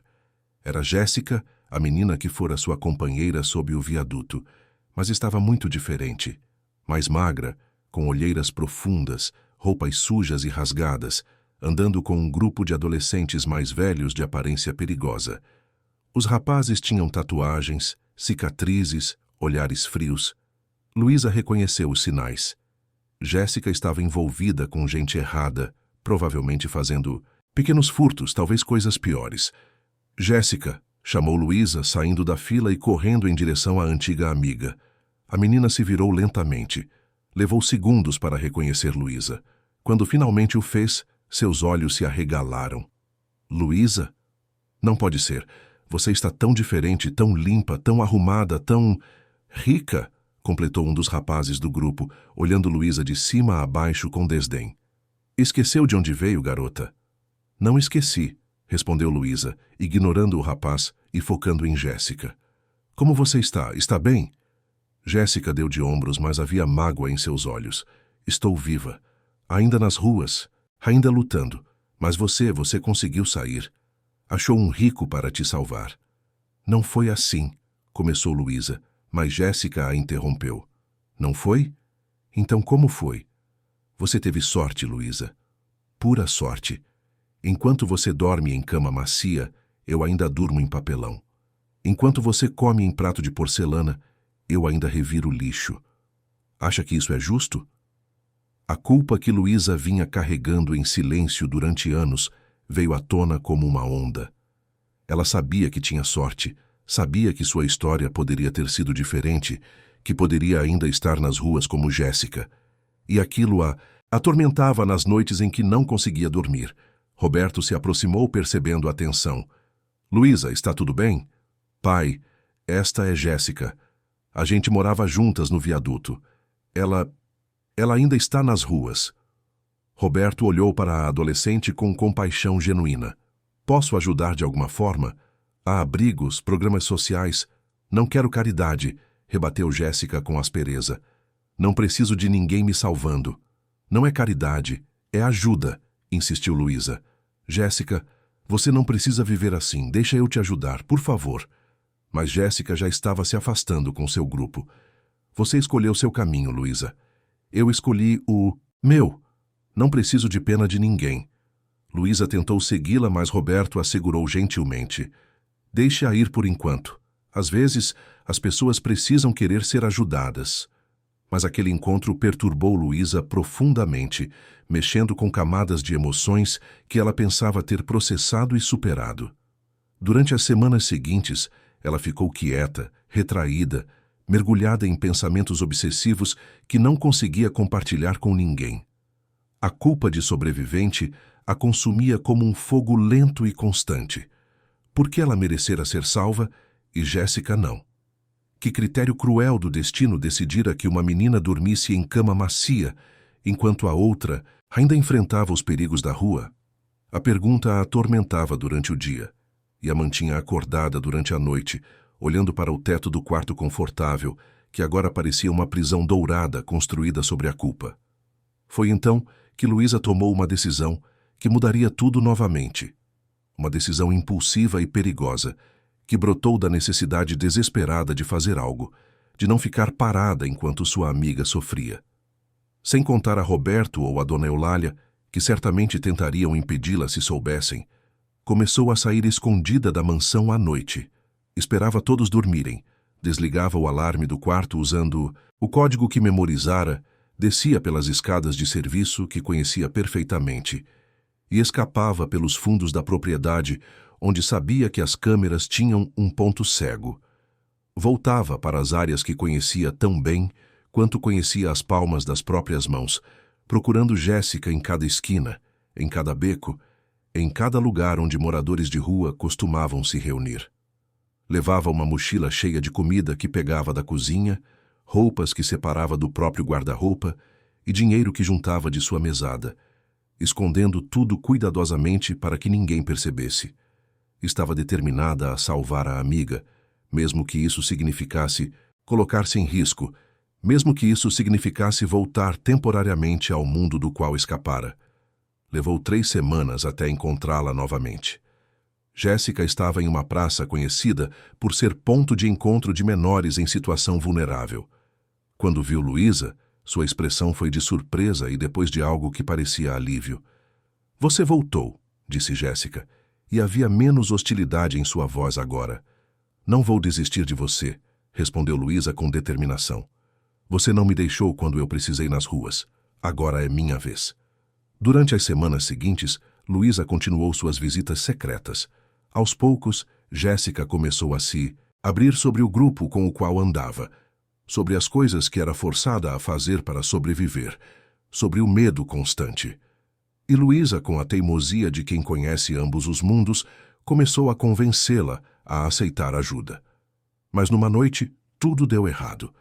A: Era Jéssica, a menina que fora sua companheira sob o viaduto, mas estava muito diferente. Mais magra, com olheiras profundas, roupas sujas e rasgadas, andando com um grupo de adolescentes mais velhos de aparência perigosa. Os rapazes tinham tatuagens, cicatrizes, olhares frios. Luísa reconheceu os sinais. Jéssica estava envolvida com gente errada, provavelmente fazendo pequenos furtos, talvez coisas piores. Jéssica, chamou Luísa, saindo da fila e correndo em direção à antiga amiga. A menina se virou lentamente. Levou segundos para reconhecer Luísa. Quando finalmente o fez, seus olhos se arregalaram. Luísa? Não pode ser. Você está tão diferente, tão limpa, tão arrumada, tão rica, completou um dos rapazes do grupo, olhando Luísa de cima a baixo com desdém. Esqueceu de onde veio, garota? Não esqueci, respondeu Luísa, ignorando o rapaz e focando em Jéssica. Como você está? Está bem? Jéssica deu de ombros, mas havia mágoa em seus olhos. Estou viva. Ainda nas ruas, ainda lutando. Mas você conseguiu sair. Achou um rico para te salvar. Não foi assim, começou Luísa, mas Jéssica a interrompeu. Não foi? Então como foi? Você teve sorte, Luísa. Pura sorte. Enquanto você dorme em cama macia, eu ainda durmo em papelão. Enquanto você come em prato de porcelana, eu ainda reviro lixo. Acha que isso é justo? A culpa que Luísa vinha carregando em silêncio durante anos veio à tona como uma onda. Ela sabia que tinha sorte, sabia que sua história poderia ter sido diferente, que poderia ainda estar nas ruas como Jéssica. E aquilo a atormentava nas noites em que não conseguia dormir. Roberto se aproximou percebendo a tensão. Luísa, está tudo bem? Pai, esta é Jéssica. A gente morava juntas no viaduto. Ela ainda está nas ruas. Roberto olhou para a adolescente com compaixão genuína. Posso ajudar de alguma forma? Há abrigos, programas sociais. Não quero caridade, rebateu Jéssica com aspereza. Não preciso de ninguém me salvando. Não é caridade, é ajuda, insistiu Luísa. Jéssica, você não precisa viver assim, deixa eu te ajudar, por favor. Mas Jéssica já estava se afastando com seu grupo. Você escolheu seu caminho, Luísa. Eu escolhi o meu. Não preciso de pena de ninguém. Luísa tentou segui-la, mas Roberto a segurou gentilmente. Deixe-a ir por enquanto. Às vezes, as pessoas precisam querer ser ajudadas. Mas aquele encontro perturbou Luísa profundamente, mexendo com camadas de emoções que ela pensava ter processado e superado. Durante as semanas seguintes, ela ficou quieta, retraída, mergulhada em pensamentos obsessivos que não conseguia compartilhar com ninguém. A culpa de sobrevivente a consumia como um fogo lento e constante. Por que ela merecera ser salva e Jéssica não? Que critério cruel do destino decidira que uma menina dormisse em cama macia, enquanto a outra ainda enfrentava os perigos da rua? A pergunta a atormentava durante o dia e a mantinha acordada durante a noite, olhando para o teto do quarto confortável, que agora parecia uma prisão dourada construída sobre a culpa. Foi então que Luísa tomou uma decisão que mudaria tudo novamente. Uma decisão impulsiva e perigosa, que brotou da necessidade desesperada de fazer algo, de não ficar parada enquanto sua amiga sofria. Sem contar a Roberto ou a Dona Eulália, que certamente tentariam impedi-la se soubessem, começou a sair escondida da mansão à noite. Esperava todos dormirem, desligava o alarme do quarto usando o código que memorizara, descia pelas escadas de serviço que conhecia perfeitamente e escapava pelos fundos da propriedade, onde sabia que as câmeras tinham um ponto cego. Voltava para as áreas que conhecia tão bem quanto conhecia as palmas das próprias mãos, procurando Jéssica em cada esquina, em cada beco, em cada lugar onde moradores de rua costumavam se reunir. Levava uma mochila cheia de comida que pegava da cozinha, roupas que separava do próprio guarda-roupa e dinheiro que juntava de sua mesada, escondendo tudo cuidadosamente para que ninguém percebesse. Estava determinada a salvar a amiga, mesmo que isso significasse colocar-se em risco, mesmo que isso significasse voltar temporariamente ao mundo do qual escapara. Levou 3 semanas até encontrá-la novamente. Jéssica estava em uma praça conhecida por ser ponto de encontro de menores em situação vulnerável. Quando viu Luísa, sua expressão foi de surpresa e depois de algo que parecia alívio. "Você voltou", disse Jéssica, e havia menos hostilidade em sua voz agora. "Não vou desistir de você", respondeu Luísa com determinação. "Você não me deixou quando eu precisei nas ruas. Agora é minha vez." Durante as semanas seguintes, Luísa continuou suas visitas secretas. Aos poucos, Jéssica começou a se abrir sobre o grupo com o qual andava, sobre as coisas que era forçada a fazer para sobreviver, sobre o medo constante. E Luísa, com a teimosia de quem conhece ambos os mundos, começou a convencê-la a aceitar ajuda. Mas numa noite, tudo deu errado.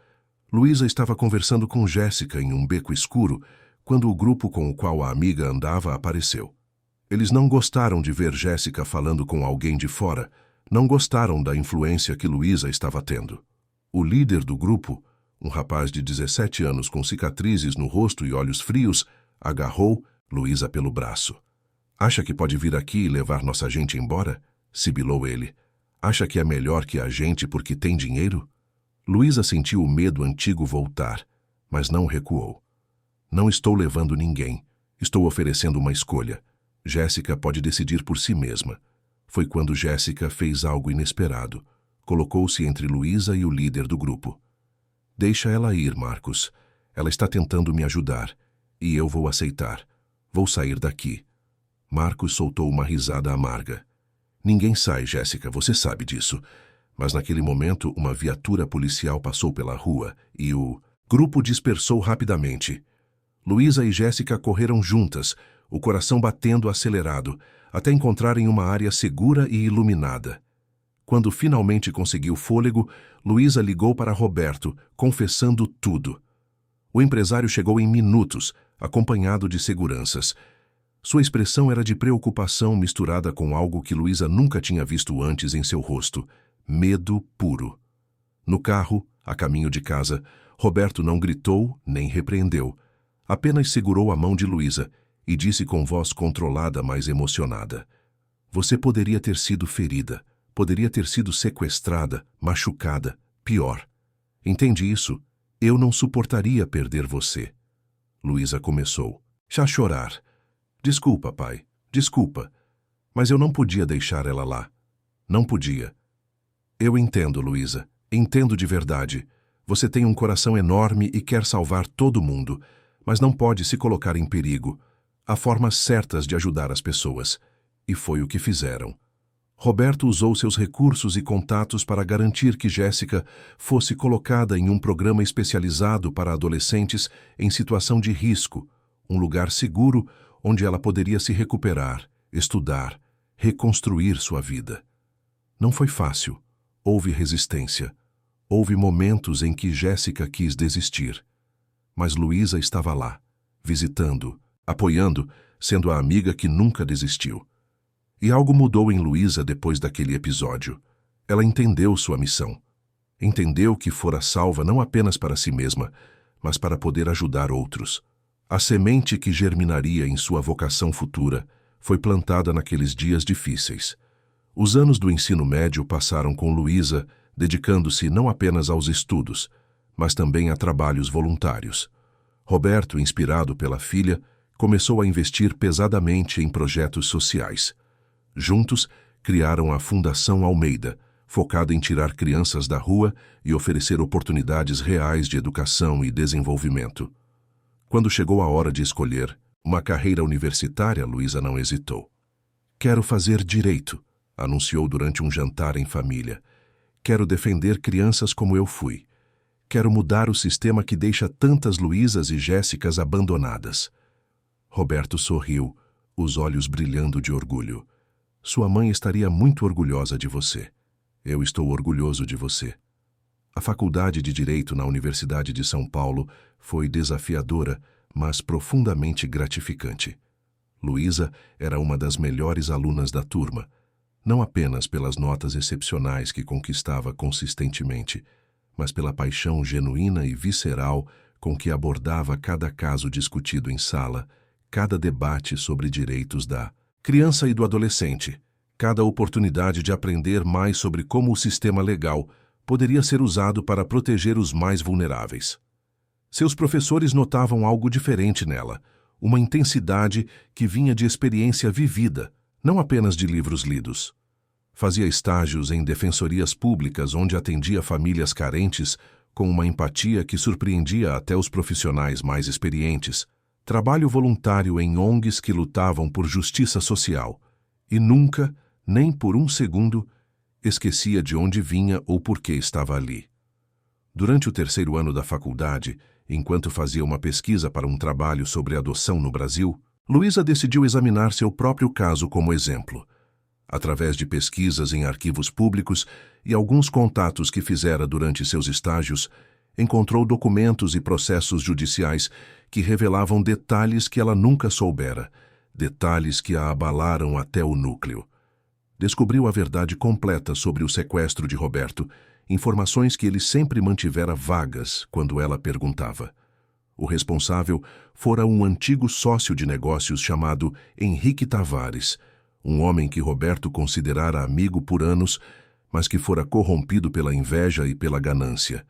A: Luísa estava conversando com Jéssica em um beco escuro quando o grupo com o qual a amiga andava apareceu. Eles não gostaram de ver Jéssica falando com alguém de fora, não gostaram da influência que Luísa estava tendo. O líder do grupo, um rapaz de 17 anos com cicatrizes no rosto e olhos frios, agarrou Luísa pelo braço. "Acha que pode vir aqui e levar nossa gente embora?" sibilou ele. "Acha que é melhor que a gente porque tem dinheiro?" Luísa sentiu o medo antigo voltar, mas não recuou. "Não estou levando ninguém. Estou oferecendo uma escolha. Jéssica pode decidir por si mesma." Foi quando Jéssica fez algo inesperado. Colocou-se entre Luísa e o líder do grupo. "Deixa ela ir, Marcos. Ela está tentando me ajudar. E eu vou aceitar. Vou sair daqui." Marcos soltou uma risada amarga. "Ninguém sai, Jéssica, você sabe disso." Mas naquele momento, uma viatura policial passou pela rua e o grupo dispersou rapidamente. Luísa e Jéssica correram juntas, o coração batendo acelerado, até encontrarem uma área segura e iluminada. Quando finalmente conseguiu fôlego, Luísa ligou para Roberto, confessando tudo. O empresário chegou em minutos, acompanhado de seguranças. Sua expressão era de preocupação misturada com algo que Luísa nunca tinha visto antes em seu rosto: medo puro. No carro, a caminho de casa, Roberto não gritou nem repreendeu. Apenas segurou a mão de Luísa e disse com voz controlada, mas emocionada: "Você poderia ter sido ferida, poderia ter sido sequestrada, machucada, pior. Entende isso? Eu não suportaria perder você." Luísa começou a chorar. "Desculpa, pai, desculpa, mas eu não podia deixar ela lá. Não podia." "Eu entendo, Luísa, entendo de verdade. Você tem um coração enorme e quer salvar todo mundo, mas não pode se colocar em perigo. Há formas certas de ajudar as pessoas." E foi o que fizeram. Roberto usou seus recursos e contatos para garantir que Jéssica fosse colocada em um programa especializado para adolescentes em situação de risco, um lugar seguro onde ela poderia se recuperar, estudar, reconstruir sua vida. Não foi fácil. Houve resistência. Houve momentos em que Jéssica quis desistir. Mas Luísa estava lá, visitando, apoiando, sendo a amiga que nunca desistiu. E algo mudou em Luísa depois daquele episódio. Ela entendeu sua missão. Entendeu que fora salva não apenas para si mesma, mas para poder ajudar outros. A semente que germinaria em sua vocação futura foi plantada naqueles dias difíceis. Os anos do ensino médio passaram com Luísa, dedicando-se não apenas aos estudos, mas também a trabalhos voluntários. Roberto, inspirado pela filha, começou a investir pesadamente em projetos sociais. Juntos, criaram a Fundação Almeida, focada em tirar crianças da rua e oferecer oportunidades reais de educação e desenvolvimento. Quando chegou a hora de escolher uma carreira universitária, Luísa não hesitou. "Quero fazer direito", anunciou durante um jantar em família. "Quero defender crianças como eu fui. Quero mudar o sistema que deixa tantas Luísas e Jéssicas abandonadas." Roberto sorriu, os olhos brilhando de orgulho. "Sua mãe estaria muito orgulhosa de você. Eu estou orgulhoso de você." A faculdade de Direito na Universidade de São Paulo foi desafiadora, mas profundamente gratificante. Luísa era uma das melhores alunas da turma, não apenas pelas notas excepcionais que conquistava consistentemente, mas pela paixão genuína e visceral com que abordava cada caso discutido em sala, cada debate sobre direitos da criança e do adolescente, cada oportunidade de aprender mais sobre como o sistema legal poderia ser usado para proteger os mais vulneráveis. Seus professores notavam algo diferente nela, uma intensidade que vinha de experiência vivida, não apenas de livros lidos. Fazia estágios em defensorias públicas onde atendia famílias carentes com uma empatia que surpreendia até os profissionais mais experientes. Trabalho voluntário em ONGs que lutavam por justiça social. E nunca, nem por um segundo, esquecia de onde vinha ou por que estava ali. Durante o terceiro ano da faculdade, enquanto fazia uma pesquisa para um trabalho sobre adoção no Brasil, Luísa decidiu examinar seu próprio caso como exemplo. Através de pesquisas em arquivos públicos e alguns contatos que fizera durante seus estágios, encontrou documentos e processos judiciais que revelavam detalhes que ela nunca soubera, detalhes que a abalaram até o núcleo. Descobriu a verdade completa sobre o sequestro de Roberto, informações que ele sempre mantivera vagas quando ela perguntava. O responsável fora um antigo sócio de negócios chamado Henrique Tavares, um homem que Roberto considerara amigo por anos, mas que fora corrompido pela inveja e pela ganância.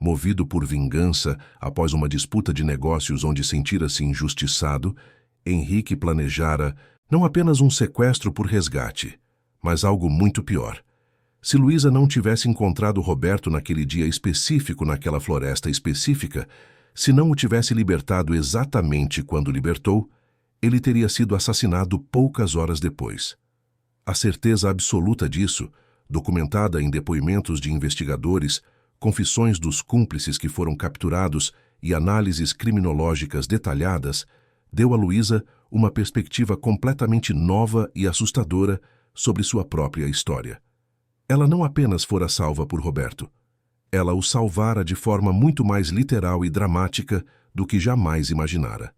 A: Movido por vingança após uma disputa de negócios onde sentira-se injustiçado, Henrique planejara não apenas um sequestro por resgate, mas algo muito pior. Se Luísa não tivesse encontrado Roberto naquele dia específico naquela floresta específica, se não o tivesse libertado exatamente quando libertou, ele teria sido assassinado poucas horas depois. A certeza absoluta disso, documentada em depoimentos de investigadores, confissões dos cúmplices que foram capturados e análises criminológicas detalhadas, deu a Luísa uma perspectiva completamente nova e assustadora sobre sua própria história. Ela não apenas fora salva por Roberto, ela o salvara de forma muito mais literal e dramática do que jamais imaginara.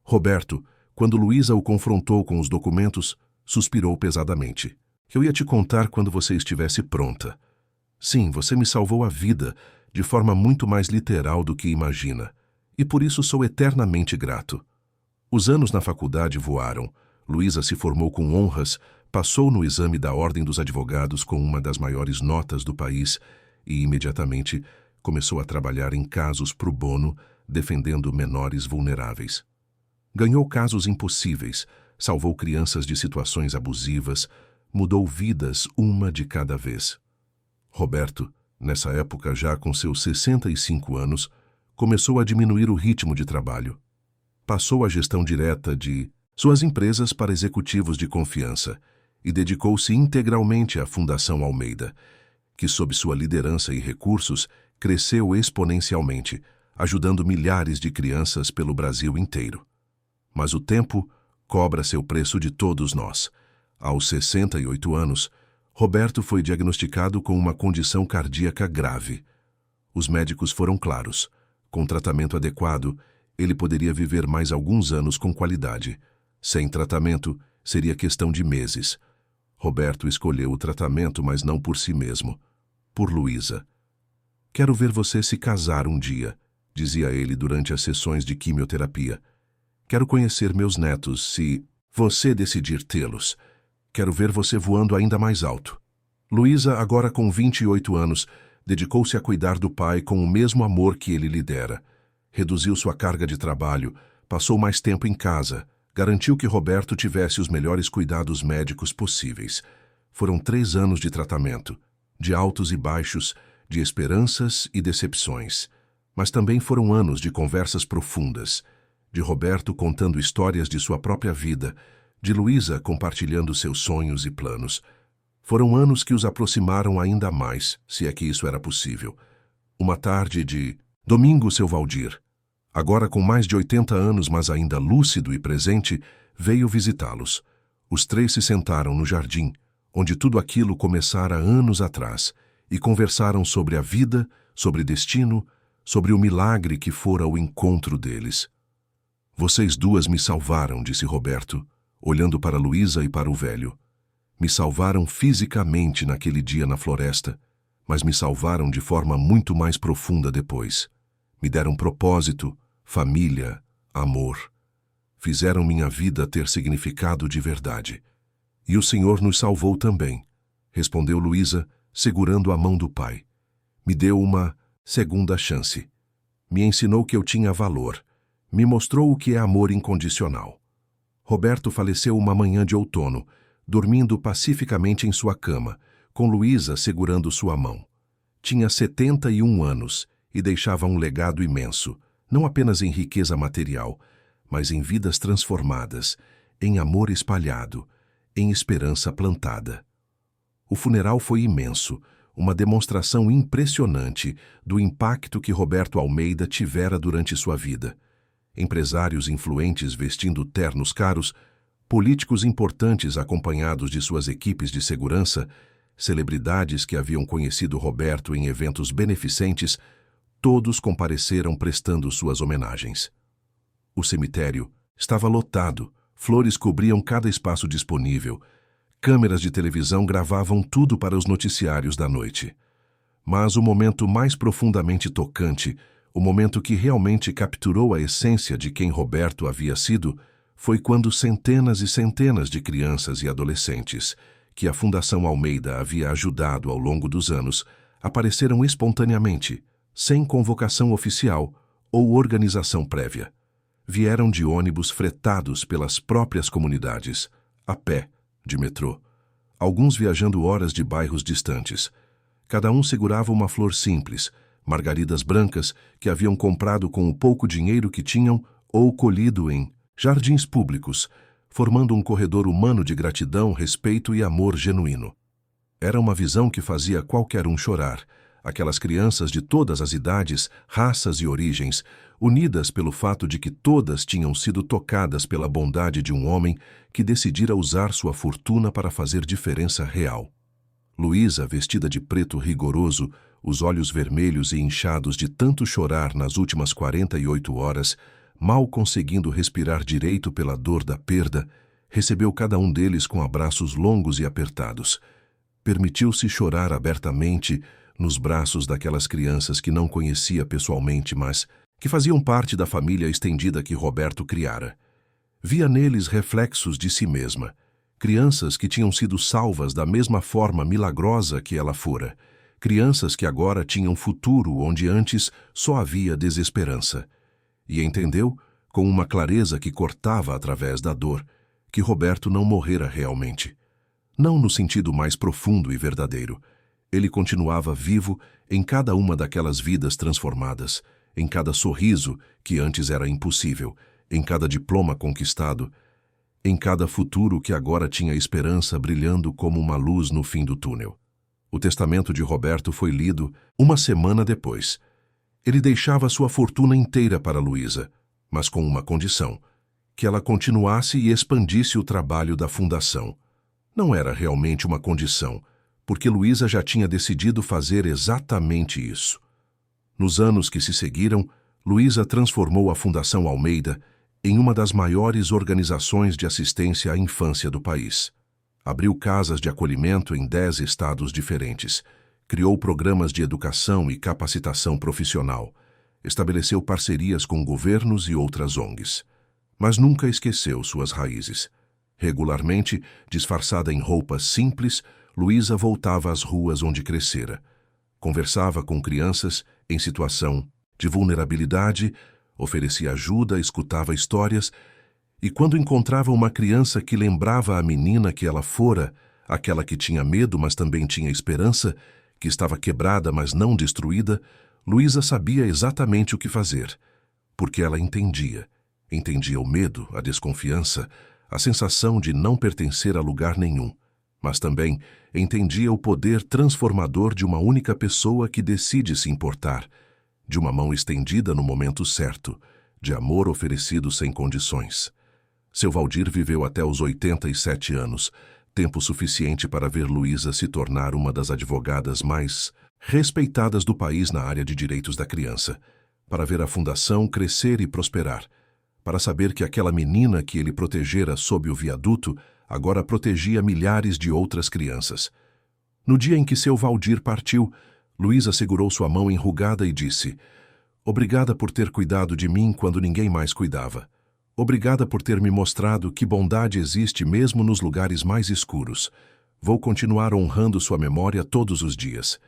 A: Roberto, quando Luísa o confrontou com os documentos, suspirou pesadamente. "Eu ia te contar quando você estivesse pronta. Sim, você me salvou a vida de forma muito mais literal do que imagina, e por isso sou eternamente grato." Os anos na faculdade voaram. Luísa se formou com honras, passou no exame da Ordem dos Advogados com uma das maiores notas do país e, imediatamente, começou a trabalhar em casos pro bono, defendendo menores vulneráveis. Ganhou casos impossíveis, salvou crianças de situações abusivas, mudou vidas uma de cada vez. Roberto, nessa época já com seus 65 anos, começou a diminuir o ritmo de trabalho. Passou a gestão direta de suas empresas para executivos de confiança e dedicou-se integralmente à Fundação Almeida, que, sob sua liderança e recursos, cresceu exponencialmente, ajudando milhares de crianças pelo Brasil inteiro. Mas o tempo cobra seu preço de todos nós. Aos 68 anos, Roberto foi diagnosticado com uma condição cardíaca grave. Os médicos foram claros. Com tratamento adequado, ele poderia viver mais alguns anos com qualidade. Sem tratamento, seria questão de meses. Roberto escolheu o tratamento, mas não por si mesmo, por Luísa. "Quero ver você se casar um dia", dizia ele durante as sessões de quimioterapia. "Quero conhecer meus netos, se você decidir tê-los. Quero ver você voando ainda mais alto. Luísa, agora com 28 anos, dedicou-se a cuidar do pai com o mesmo amor que ele lhe dera. Reduziu sua carga de trabalho, passou mais tempo em casa, garantiu que Roberto tivesse os melhores cuidados médicos possíveis. Foram 3 anos de tratamento, de altos e baixos, de esperanças e decepções. Mas também foram anos de conversas profundas, de Roberto contando histórias de sua própria vida, de Luísa compartilhando seus sonhos e planos. Foram anos que os aproximaram ainda mais, se é que isso era possível. Uma tarde de domingo, seu Valdir, agora com mais de 80 anos, mas ainda lúcido e presente, veio visitá-los. Os 3 se sentaram no jardim, onde tudo aquilo começara anos atrás, e conversaram sobre a vida, sobre destino, sobre o milagre que fora o encontro deles. Vocês 2 me salvaram, disse Roberto, olhando para Luísa e para o velho. Me salvaram fisicamente naquele dia na floresta, mas me salvaram de forma muito mais profunda depois. Me deram propósito, família, amor. Fizeram minha vida ter significado de verdade. E o Senhor nos salvou também, respondeu Luísa, segurando a mão do pai. Me deu uma segunda chance. Me ensinou que eu tinha valor. Me mostrou o que é amor incondicional. Roberto faleceu uma manhã de outono, dormindo pacificamente em sua cama, com Luísa segurando sua mão. Tinha 71 anos e deixava um legado imenso, não apenas em riqueza material, mas em vidas transformadas, em amor espalhado, em esperança plantada. O funeral foi imenso, uma demonstração impressionante do impacto que Roberto Almeida tivera durante sua vida. Empresários influentes vestindo ternos caros, políticos importantes acompanhados de suas equipes de segurança, celebridades que haviam conhecido Roberto em eventos beneficentes, todos compareceram prestando suas homenagens. O cemitério estava lotado, flores cobriam cada espaço disponível, câmeras de televisão gravavam tudo para os noticiários da noite. Mas o momento mais profundamente tocante, o momento que realmente capturou a essência de quem Roberto havia sido, foi quando centenas e centenas de crianças e adolescentes, que a Fundação Almeida havia ajudado ao longo dos anos, apareceram espontaneamente, sem convocação oficial ou organização prévia. Vieram de ônibus fretados pelas próprias comunidades, a pé, de metrô, alguns viajando horas de bairros distantes. Cada um segurava uma flor simples, margaridas brancas que haviam comprado com o pouco dinheiro que tinham ou colhido em jardins públicos, formando um corredor humano de gratidão, respeito e amor genuíno. Era uma visão que fazia qualquer um chorar. Aquelas crianças de todas as idades, raças e origens, unidas pelo fato de que todas tinham sido tocadas pela bondade de um homem que decidira usar sua fortuna para fazer diferença real. Luísa, vestida de preto rigoroso, os olhos vermelhos e inchados de tanto chorar nas últimas 48 horas, mal conseguindo respirar direito pela dor da perda, recebeu cada um deles com abraços longos e apertados. Permitiu-se chorar abertamente nos braços daquelas crianças que não conhecia pessoalmente, mas que faziam parte da família estendida que Roberto criara. Via neles reflexos de si mesma, crianças que tinham sido salvas da mesma forma milagrosa que ela fora, crianças que agora tinham futuro onde antes só havia desesperança. E entendeu, com uma clareza que cortava através da dor, que Roberto não morrera realmente. Não no sentido mais profundo e verdadeiro. Ele continuava vivo em cada uma daquelas vidas transformadas, em cada sorriso que antes era impossível, em cada diploma conquistado, em cada futuro que agora tinha esperança brilhando como uma luz no fim do túnel. O testamento de Roberto foi lido uma semana depois. Ele deixava sua fortuna inteira para Luísa, mas com uma condição, que ela continuasse e expandisse o trabalho da fundação. Não era realmente uma condição, porque Luísa já tinha decidido fazer exatamente isso. Nos anos que se seguiram, Luísa transformou a Fundação Almeida em uma das maiores organizações de assistência à infância do país. Abriu casas de acolhimento em 10 estados diferentes, criou programas de educação e capacitação profissional, estabeleceu parcerias com governos e outras ONGs. Mas nunca esqueceu suas raízes. Regularmente, disfarçada em roupas simples, Luísa voltava às ruas onde crescera. Conversava com crianças em situação de vulnerabilidade, oferecia ajuda, escutava histórias, e quando encontrava uma criança que lembrava a menina que ela fora, aquela que tinha medo, mas também tinha esperança, que estava quebrada, mas não destruída, Luísa sabia exatamente o que fazer, porque ela entendia. Entendia o medo, a desconfiança, a sensação de não pertencer a lugar nenhum, mas também entendia o poder transformador de uma única pessoa que decide se importar, de uma mão estendida no momento certo, de amor oferecido sem condições. Seu Valdir viveu até os 87 anos, tempo suficiente para ver Luísa se tornar uma das advogadas mais respeitadas do país na área de direitos da criança, para ver a fundação crescer e prosperar, para saber que aquela menina que ele protegera sob o viaduto agora protegia milhares de outras crianças. No dia em que seu Valdir partiu, Luísa segurou sua mão enrugada e disse: "Obrigada por ter cuidado de mim quando ninguém mais cuidava. Obrigada por ter me mostrado que bondade existe mesmo nos lugares mais escuros. Vou continuar honrando sua memória todos os dias."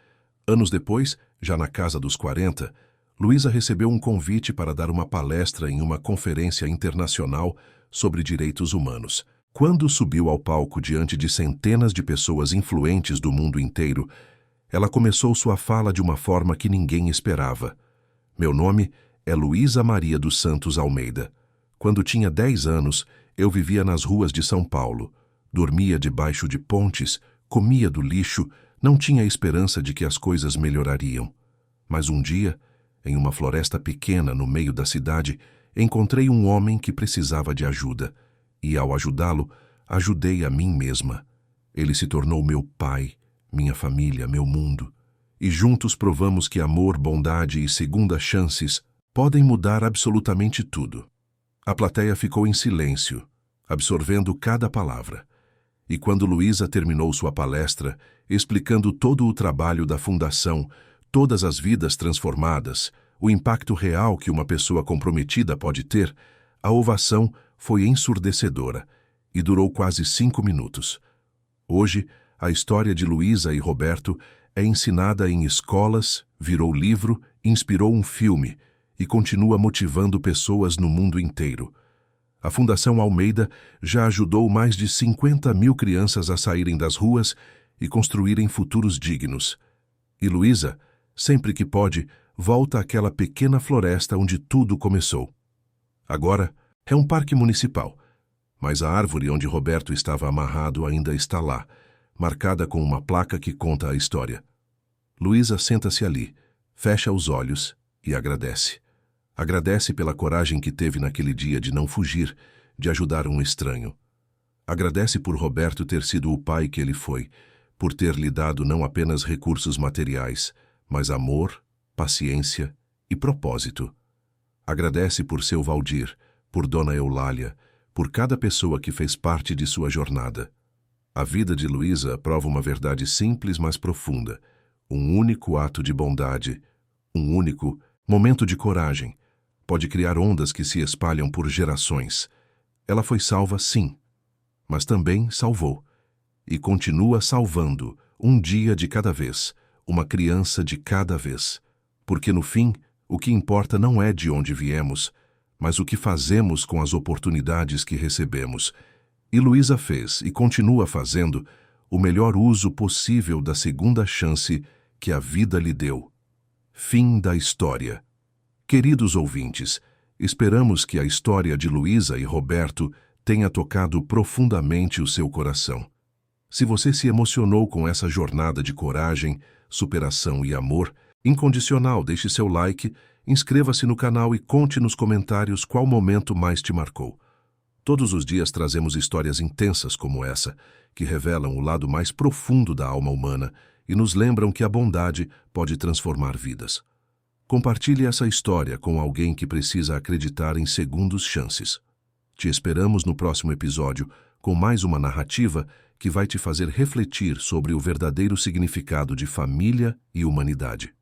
A: Anos depois, já na casa dos 40, Luísa recebeu um convite para dar uma palestra em uma conferência internacional sobre direitos humanos. Quando subiu ao palco diante de centenas de pessoas influentes do mundo inteiro, ela começou sua fala de uma forma que ninguém esperava. "Meu nome é Luísa Maria dos Santos Almeida. Quando tinha 10 anos, eu vivia nas ruas de São Paulo. Dormia debaixo de pontes, comia do lixo, não tinha esperança de que as coisas melhorariam. Mas um dia, em uma floresta pequena no meio da cidade, encontrei um homem que precisava de ajuda. E ao ajudá-lo, ajudei a mim mesma. Ele se tornou meu pai, minha família, meu mundo. E juntos provamos que amor, bondade e segundas chances podem mudar absolutamente tudo." A plateia ficou em silêncio, absorvendo cada palavra. E quando Luísa terminou sua palestra, explicando todo o trabalho da Fundação, todas as vidas transformadas, o impacto real que uma pessoa comprometida pode ter, a ovação foi ensurdecedora e durou quase 5 minutos. Hoje, a história de Luísa e Roberto é ensinada em escolas, virou livro, inspirou um filme e continua motivando pessoas no mundo inteiro. A Fundação Almeida já ajudou mais de 50.000 crianças a saírem das ruas e construírem futuros dignos. E Luísa, sempre que pode, volta àquela pequena floresta onde tudo começou. Agora é um parque municipal, mas a árvore onde Roberto estava amarrado ainda está lá, marcada com uma placa que conta a história. Luísa senta-se ali, fecha os olhos e agradece. Agradece pela coragem que teve naquele dia de não fugir, de ajudar um estranho. Agradece por Roberto ter sido o pai que ele foi, por ter lhe dado não apenas recursos materiais, mas amor, paciência e propósito. Agradece por seu Valdir, por Dona Eulália, por cada pessoa que fez parte de sua jornada. A vida de Luísa prova uma verdade simples, mas profunda. Um único ato de bondade, um único momento de coragem, pode criar ondas que se espalham por gerações. Ela foi salva, sim, mas também salvou. E continua salvando, um dia de cada vez, uma criança de cada vez. Porque no fim, o que importa não é de onde viemos, mas o que fazemos com as oportunidades que recebemos. E Luísa fez, e continua fazendo, o melhor uso possível da segunda chance que a vida lhe deu. Fim da história. Queridos ouvintes, esperamos que a história de Luísa e Roberto tenha tocado profundamente o seu coração. Se você se emocionou com essa jornada de coragem, superação e amor incondicional, deixe seu like, inscreva-se no canal e conte nos comentários qual momento mais te marcou. Todos os dias trazemos histórias intensas como essa, que revelam o lado mais profundo da alma humana e nos lembram que a bondade pode transformar vidas. Compartilhe essa história com alguém que precisa acreditar em segundas chances. Te esperamos no próximo episódio com mais uma narrativa que vai te fazer refletir sobre o verdadeiro significado de família e humanidade.